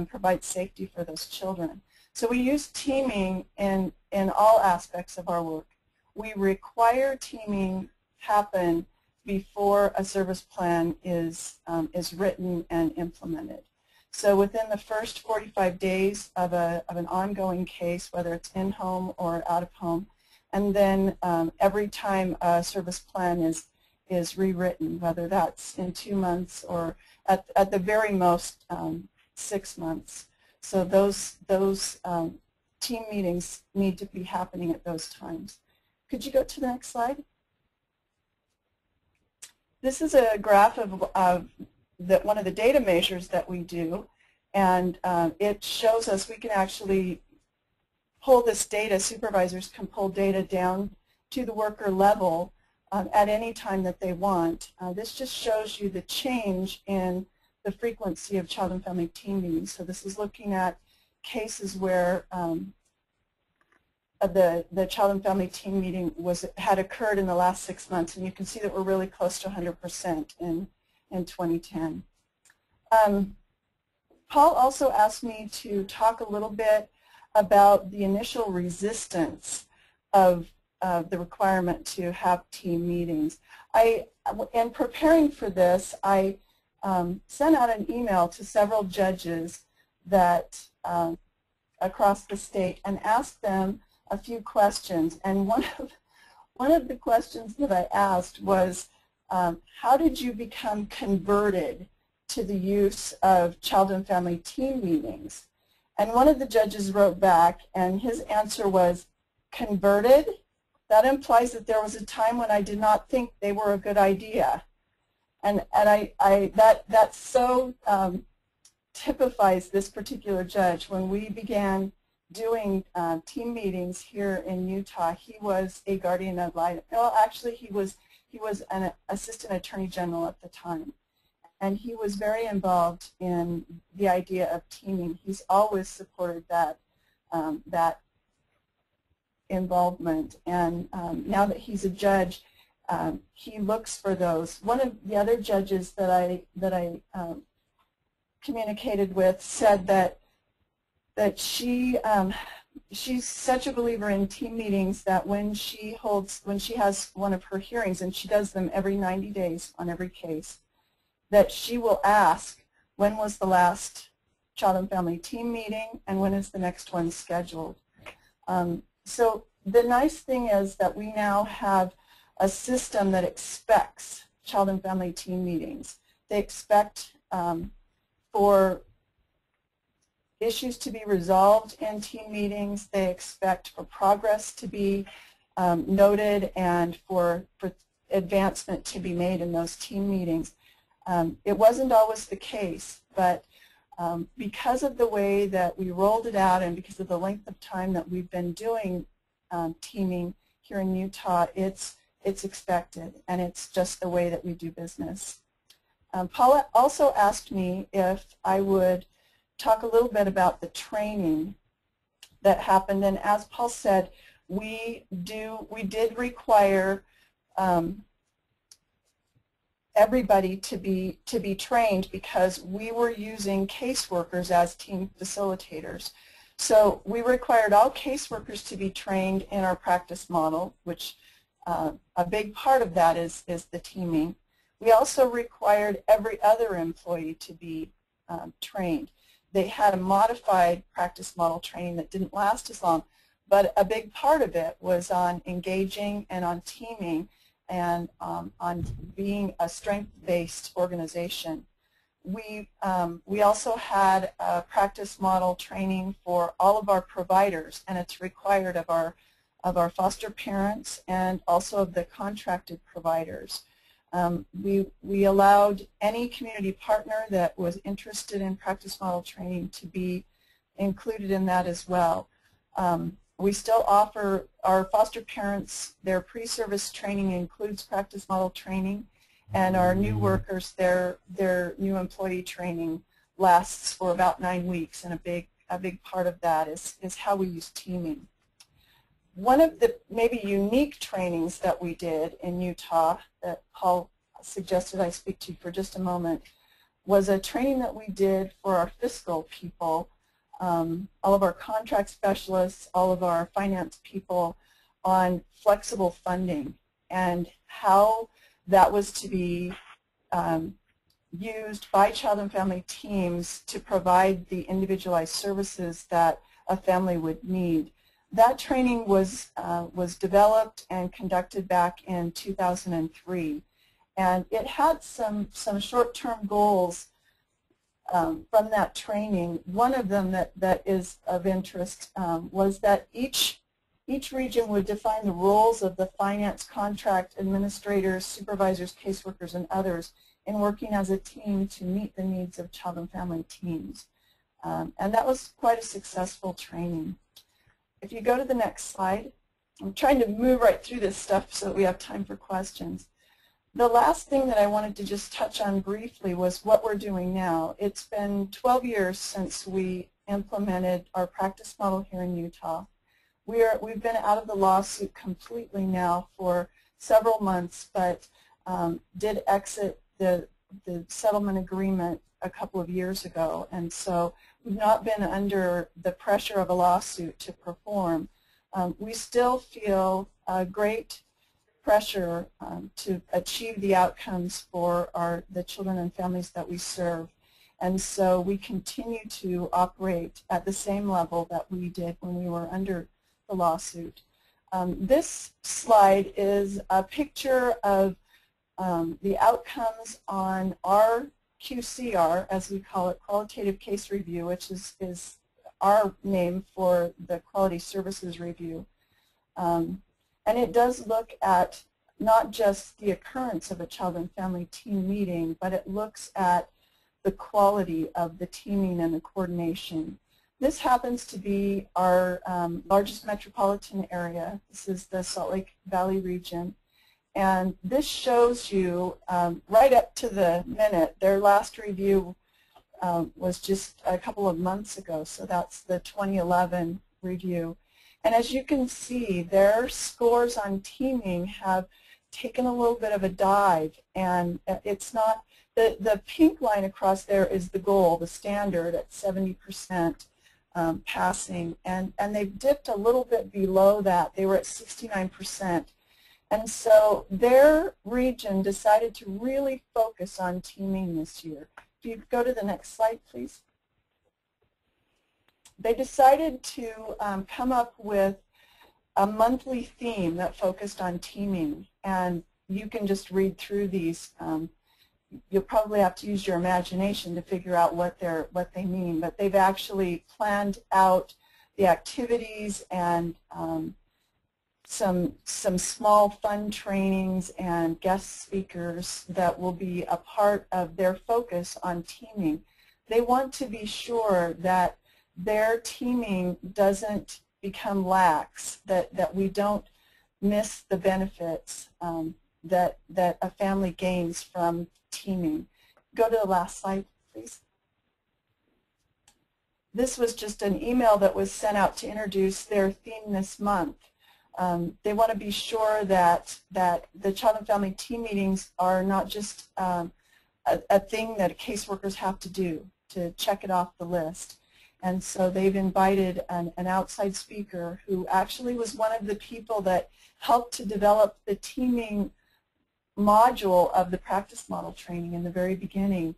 provide safety for those children. So we use teaming in all aspects of our work. We require teaming happen before a service plan is written and implemented. So within the first 45 days of an ongoing case, whether it's in-home or out-of-home, and then every time a service plan is rewritten, whether that's in 2 months or at the very most 6 months. So those team meetings need to be happening at those times. Could you go to the next slide? This is a graph of one of the data measures that we do, and it shows us we can actually pull this data, supervisors can pull data down to the worker level at any time that they want. This just shows you the change in the frequency of child and family team meetings. So this is looking at cases where the child and family team meeting had occurred in the last 6 months, and you can see that we're really close to 100% in 2010. Paul also asked me to talk a little bit about the initial resistance of the requirement to have team meetings. In preparing for this, I sent out an email to several judges that across the state and asked them a few questions. And one of the questions that I asked was, how did you become converted to the use of child and family team meetings? And one of the judges wrote back, and his answer was, converted? That implies that there was a time when I did not think they were a good idea. And that so typifies this particular judge. When we began doing team meetings here in Utah, he was a guardian ad litem. Well, actually, he was an assistant attorney general at the time, and he was very involved in the idea of teaming. He's always supported that that involvement, and now that he's a judge, he looks for those. One of the other judges that I communicated with said that she's such a believer in team meetings that when she has one of her hearings, and she does them every 90 days on every case, that she will ask, when was the last child and family team meeting and when is the next one scheduled? So the nice thing is that we now have a system that expects child and family team meetings. They expect for issues to be resolved in team meetings. They expect for progress to be noted and for advancement to be made in those team meetings. It wasn't always the case, but because of the way that we rolled it out and because of the length of time that we've been doing teaming here in Utah, it's expected, and it's just the way that we do business. Paula also asked me if I would talk a little bit about the training that happened, and as Paul said, we did require everybody to be trained because we were using caseworkers as team facilitators. So we required all caseworkers to be trained in our practice model, which a big part of that is the teaming. We also required every other employee to be trained. They had a modified practice model training that didn't last as long, but a big part of it was on engaging and on teaming and on being a strength-based organization. We also had a practice model training for all of our providers, and it's required of our foster parents and also of the contracted providers. We allowed any community partner that was interested in practice model training to be included in that as well. We still offer our foster parents, their pre-service training includes practice model training, and our new workers, their new employee training lasts for about 9 weeks, and a big part of that is how we use teaming. One of the maybe unique trainings that we did in Utah that Paul suggested I speak to for just a moment was a training that we did for our fiscal people, all of our contract specialists, all of our finance people, on flexible funding and how that was to be used by child and family teams to provide the individualized services that a family would need. That training was developed and conducted back in 2003, and it had some short-term goals from that training. One of them that is of interest was that each region would define the roles of the finance, contract administrators, supervisors, caseworkers, and others in working as a team to meet the needs of child and family teams. And that was quite a successful training. if you go to the next slide, I'm trying to move right through this stuff so that we have time for questions. The last thing that I wanted to just touch on briefly was what we're doing now. It's been 12 years since we implemented our practice model here in Utah. We've been out of the lawsuit completely now for several months, but did exit the settlement agreement a couple of years ago, and so we've not been under the pressure of a lawsuit to perform. We still feel great pressure to achieve the outcomes for the children and families that we serve, and so we continue to operate at the same level that we did when we were under the lawsuit. This slide is a picture of the outcomes on our QCR, as we call it, Qualitative Case Review, which is our name for the Quality Services Review. And it does look at not just the occurrence of a child and family team meeting, but it looks at the quality of the teaming and the coordination. This happens to be our largest metropolitan area. This is the Salt Lake Valley region. And this shows you right up to the minute. Their last review was just a couple of months ago, so that's the 2011 review. And as you can see, their scores on teaming have taken a little bit of a dive, and it's not, the pink line across there is the goal, the standard at 70% passing, and they've dipped a little bit below that. They were at 69%. And so their region decided to really focus on teaming this year. If you go to the next slide, please. They decided to come up with a monthly theme that focused on teaming, and you can just read through these. You'll probably have to use your imagination to figure out what they mean, but they've actually planned out the activities and some small fun trainings and guest speakers that will be a part of their focus on teaming. They want to be sure that their teaming doesn't become lax, that we don't miss the benefits that a family gains from teaming. Go to the last slide, please. This was just an email that was sent out to introduce their theme this month. They want to be sure that the child and family team meetings are not just a thing that caseworkers have to do to check it off the list. And so they've invited an outside speaker who actually was one of the people that helped to develop the teaming module of the practice model training in the very beginning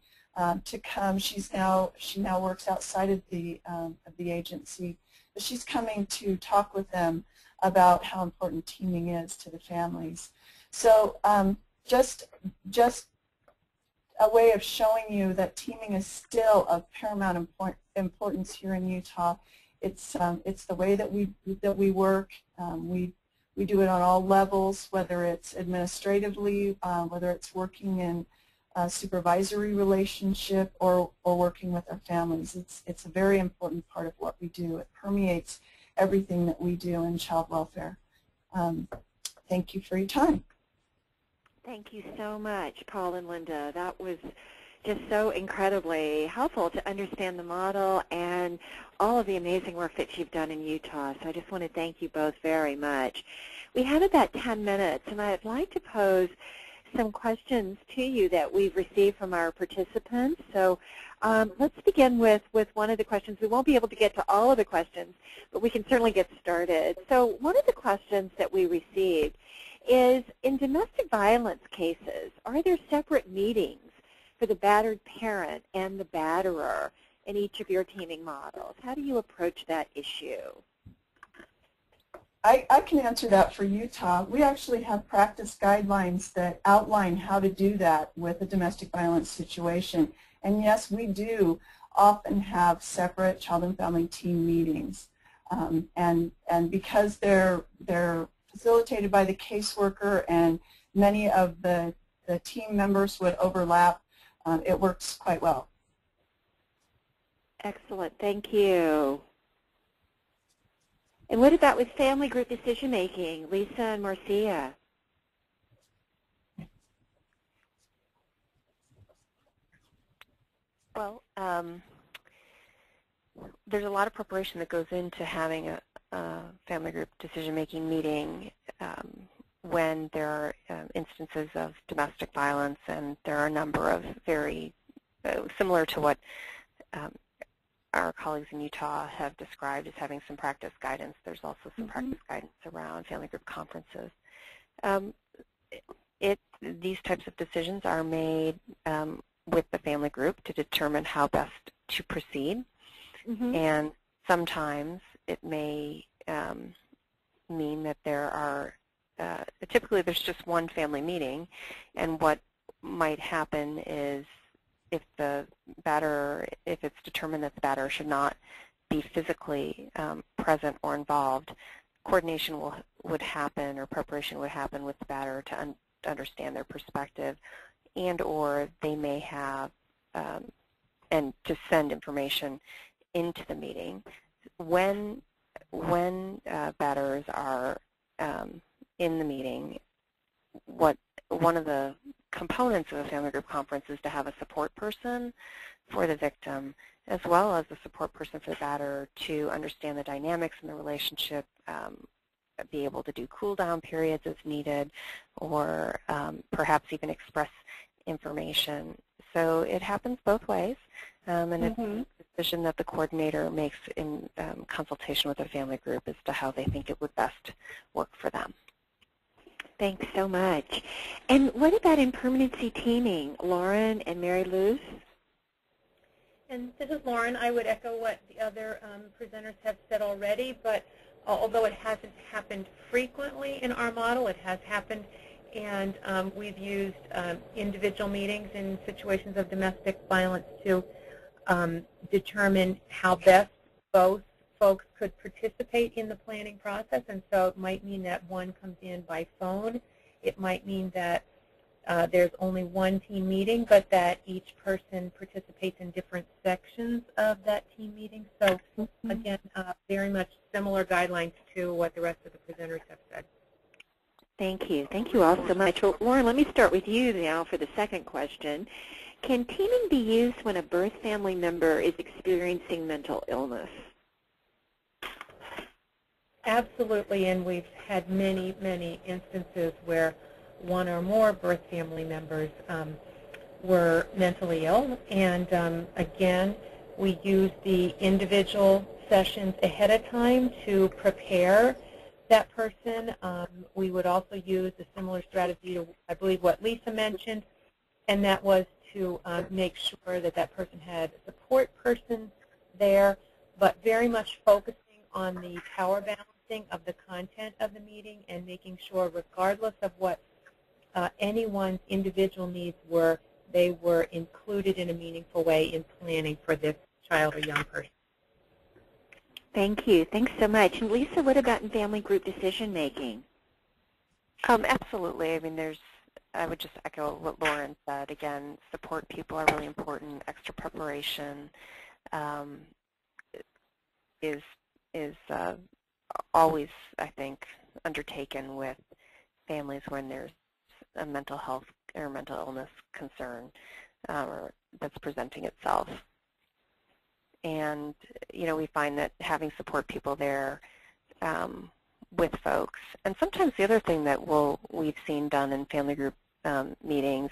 to come. She now works outside of the agency, but she's coming to talk with them about how important teaming is to the families. So just a way of showing you that teaming is still of paramount importance here in Utah. It's the way that we work. We do it on all levels, whether it's administratively, whether it's working in a supervisory relationship or working with our families. It's a very important part of what we do. It permeates everything that we do in child welfare. Thank you for your time. Thank you so much, Paul and Linda. That was just so incredibly helpful to understand the model and all of the amazing work that you've done in Utah. So I just want to thank you both very much. We have about 10 minutes, and I'd like to pose some questions to you that we've received from our participants. So let's begin with one of the questions. We won't be able to get to all of the questions, but we can certainly get started. So one of the questions that we received is, in domestic violence cases, are there separate meetings for the battered parent and the batterer in each of your teaming models? How do you approach that issue? I can answer that for Utah. We actually have practice guidelines that outline how to do that with a domestic violence situation. And yes, we do often have separate child and family team meetings. And because they're facilitated by the caseworker and many of the team members would overlap, it works quite well. Excellent. Thank you. And what about with family group decision making, Lisa and Marcia? Well, there's a lot of preparation that goes into having a family group decision-making meeting when there are instances of domestic violence, and there are a number of very similar to what our colleagues in Utah have described as having some practice guidance. There's also some practice guidance around family group conferences. These types of decisions are made with the family group to determine how best to proceed. And sometimes it may mean that there are, typically there's just one family meeting, and what might happen is if it's determined that the batterer should not be physically present or involved, coordination would happen, or preparation would happen with the batterer to understand their perspective, and or they may have, and to send information into the meeting. When batterers are in the meeting, one of the components of a family group conference is to have a support person for the victim, as well as a support person for the batterer to understand the dynamics in the relationship, be able to do cool-down periods as needed, or perhaps even express information. So it happens both ways, and it's a decision that the coordinator makes in consultation with the family group as to how they think it would best work for them. Thanks so much. And what about in permanency teaming, Lauren and Mary Luz? And this is Lauren. I would echo what the other presenters have said already, but although it hasn't happened frequently in our model, it has happened, and we've used individual meetings in situations of domestic violence to determine how best both folks could participate in the planning process. And so it might mean that one comes in by phone. It might mean that there's only one team meeting, but that each person participates in different sections of that team meeting. So again, very much similar guidelines to what the rest of the presenters have said. Thank you. Thank you all so much. Well, Lauren, let me start with you now for the second question. Can teaming be used when a birth family member is experiencing mental illness? Absolutely, and we've had many, many instances where one or more birth family members were mentally ill, and again, we use the individual sessions ahead of time to prepare that person. We would also use a similar strategy to, I believe, what Lisa mentioned, and that was to make sure that that person had a support person there, but very much focusing on the power balancing of the content of the meeting and making sure, regardless of what anyone's individual needs were, they were included in a meaningful way in planning for this child or young person. Thank you. Thanks so much. And Lisa, what about in family group decision making? Absolutely. I mean, I would just echo what Lauren said. Again, support people are really important. Extra preparation is always, I think, undertaken with families when there's a mental health or mental illness concern that's presenting itself. And, you know, we find that having support people there with folks, and sometimes the other thing that we've seen done in family group meetings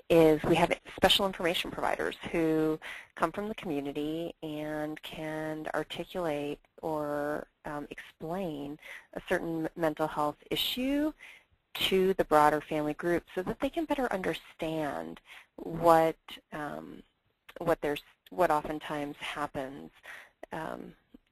is we have special information providers who come from the community and can articulate or explain a certain mental health issue to the broader family group so that they can better understand what oftentimes happens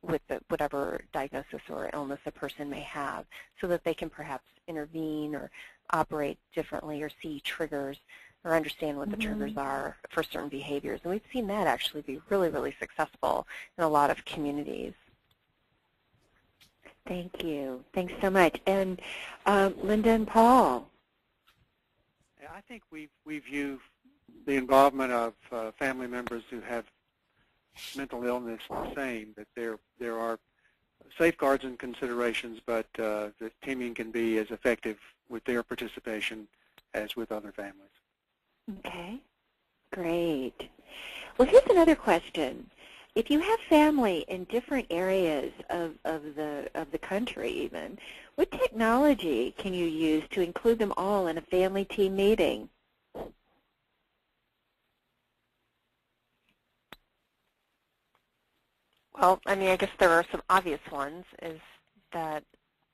with whatever diagnosis or illness a person may have, so that they can perhaps intervene or operate differently or see triggers or understand what the triggers are for certain behaviors. And we've seen that actually be really, really successful in a lot of communities. Thank you. Thanks so much. And Linda and Paul. I think we view the involvement of family members who have mental illness the same, that there are safeguards and considerations, but the teaming can be as effective with their participation as with other families. Okay, great. Well, here's another question. If you have family in different areas of the country even, what technology can you use to include them all in a family team meeting? Well, I mean, I guess there are some obvious ones, is that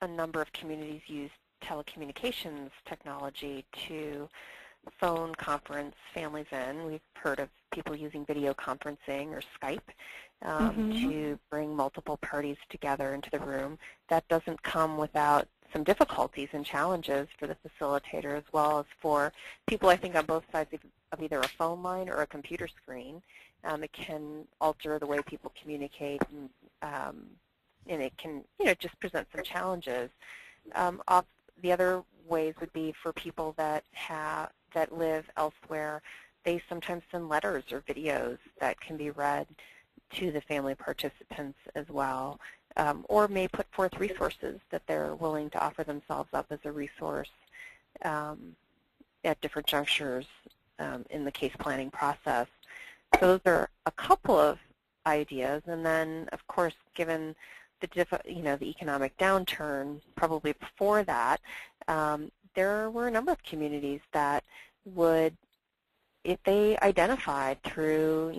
a number of communities use telecommunications technology to phone conference families in. We've heard of people using video conferencing or Skype to bring multiple parties together into the room. That doesn't come without some difficulties and challenges for the facilitator as well as for people, I think, on both sides of either a phone line or a computer screen. It can alter the way people communicate, and it can, just present some challenges. The other ways would be for people that live elsewhere. They sometimes send letters or videos that can be read to the family participants as well, or may put forth resources that they're willing to offer themselves up as a resource at different junctures in the case planning process. Those are a couple of ideas, and then, of course, given the economic downturn, probably before that, there were a number of communities that would, if they identified through,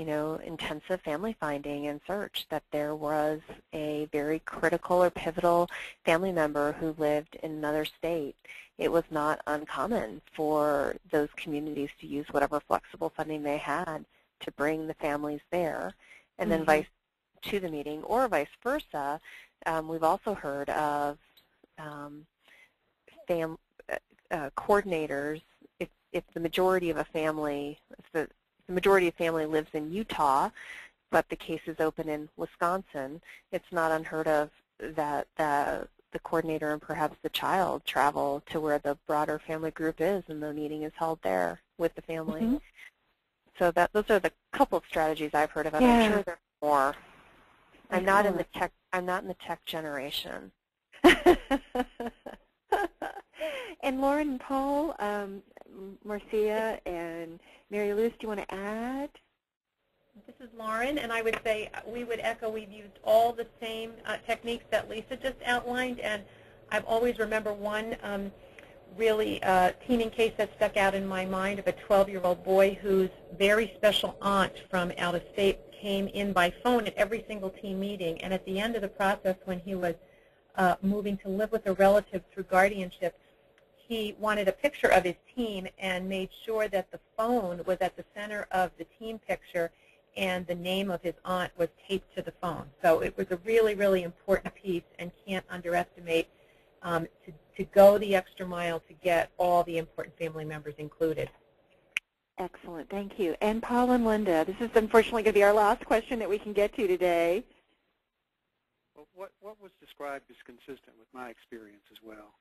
intensive family finding and search that there was a very critical or pivotal family member who lived in another state, it was not uncommon for those communities to use whatever flexible funding they had to bring the families there, and then vice to the meeting, or vice versa. We've also heard of coordinators. If the majority of a family, if the majority of family lives in Utah, but the case is open in Wisconsin, it's not unheard of that the coordinator and perhaps the child travel to where the broader family group is, and the meeting is held there with the family. So those are the couple of strategies I've heard of. I'm sure there are more. I'm not in the tech generation. And Lauren and Paul, Marcia and Mary Louise, do you want to add? This is Lauren, and I would say we would echo we've used all the same techniques that Lisa just outlined, and I've always remember one really teaming case that stuck out in my mind of a 12-year-old boy whose very special aunt from out of state came in by phone at every single team meeting, and at the end of the process when he was moving to live with a relative through guardianship, he wanted a picture of his team and made sure that the phone was at the center of the team picture and the name of his aunt was taped to the phone. So it was a really, really important piece, and can't underestimate to go the extra mile to get all the important family members included. Excellent, thank you. And Paul and Linda, this is unfortunately going to be our last question that we can get to today. Well, what was described is consistent with my experience as well.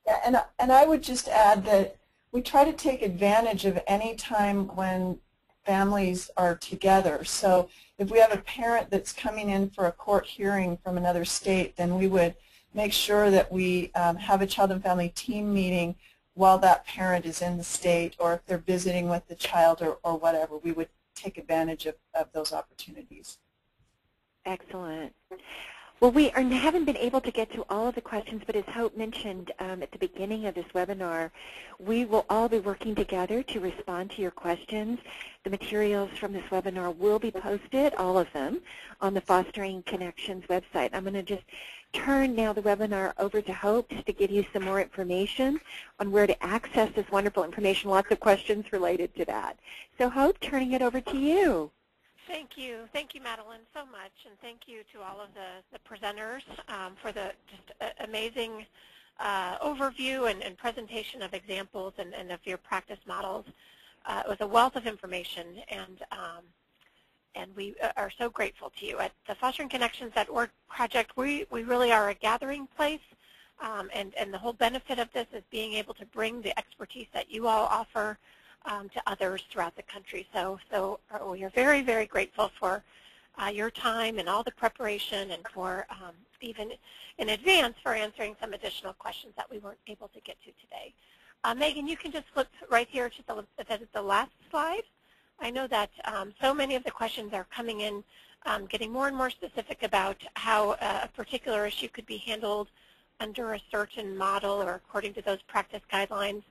Yeah, and I would just add that we try to take advantage of any time when families are together. So if we have a parent that's coming in for a court hearing from another state, then we would make sure that we have a child and family team meeting while that parent is in the state, or if they're visiting with the child or whatever, we would take advantage of those opportunities. Excellent. Well, we haven't been able to get to all of the questions, but as Hope mentioned at the beginning of this webinar, we will all be working together to respond to your questions. The materials from this webinar will be posted, all of them, on the Fostering Connections website. I'm going to just turn now the webinar over to Hope just to give you some more information on where to access this wonderful information. Lots of questions related to that. So Hope, turning it over to you. Thank you, Madeline, so much, and thank you to all of the presenters for the just amazing overview and presentation of examples and of your practice models. It was a wealth of information, and we are so grateful to you. At the FosteringConnections.org project, we really are a gathering place, and the whole benefit of this is being able to bring the expertise that you all offer to others throughout the country. So we are very, very grateful for your time and all the preparation, and for even in advance for answering some additional questions that we weren't able to get to today. Megan, you can just flip right here to the last slide. I know that so many of the questions are coming in, getting more and more specific about how a particular issue could be handled under a certain model or according to those practice guidelines.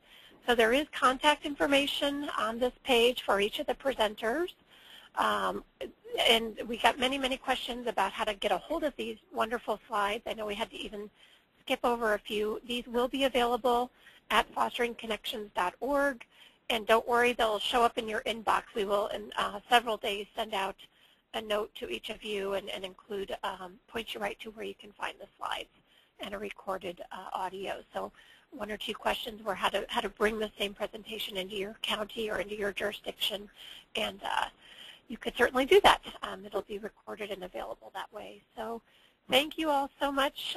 So there is contact information on this page for each of the presenters. And we got many, many questions about how to get a hold of these wonderful slides. I know we had to even skip over a few. These will be available at fosteringconnections.org. And don't worry, they'll show up in your inbox. We will, in several days, send out a note to each of you and include, point you right to where you can find the slides and a recorded audio. So one or two questions were how to bring the same presentation into your county or into your jurisdiction, and you could certainly do that. It'll be recorded and available that way. So thank you all so much.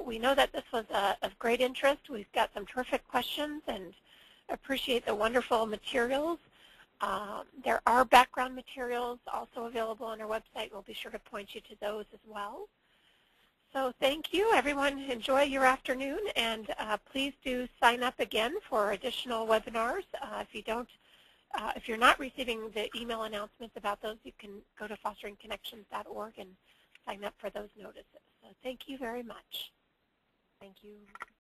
We know that this was of great interest. We've got some terrific questions and appreciate the wonderful materials. There are background materials also available on our website. We'll be sure to point you to those as well. So thank you, everyone. Enjoy your afternoon, and please do sign up again for additional webinars. If you're not receiving the email announcements about those, you can go to fosteringconnections.org and sign up for those notices. So thank you very much. Thank you.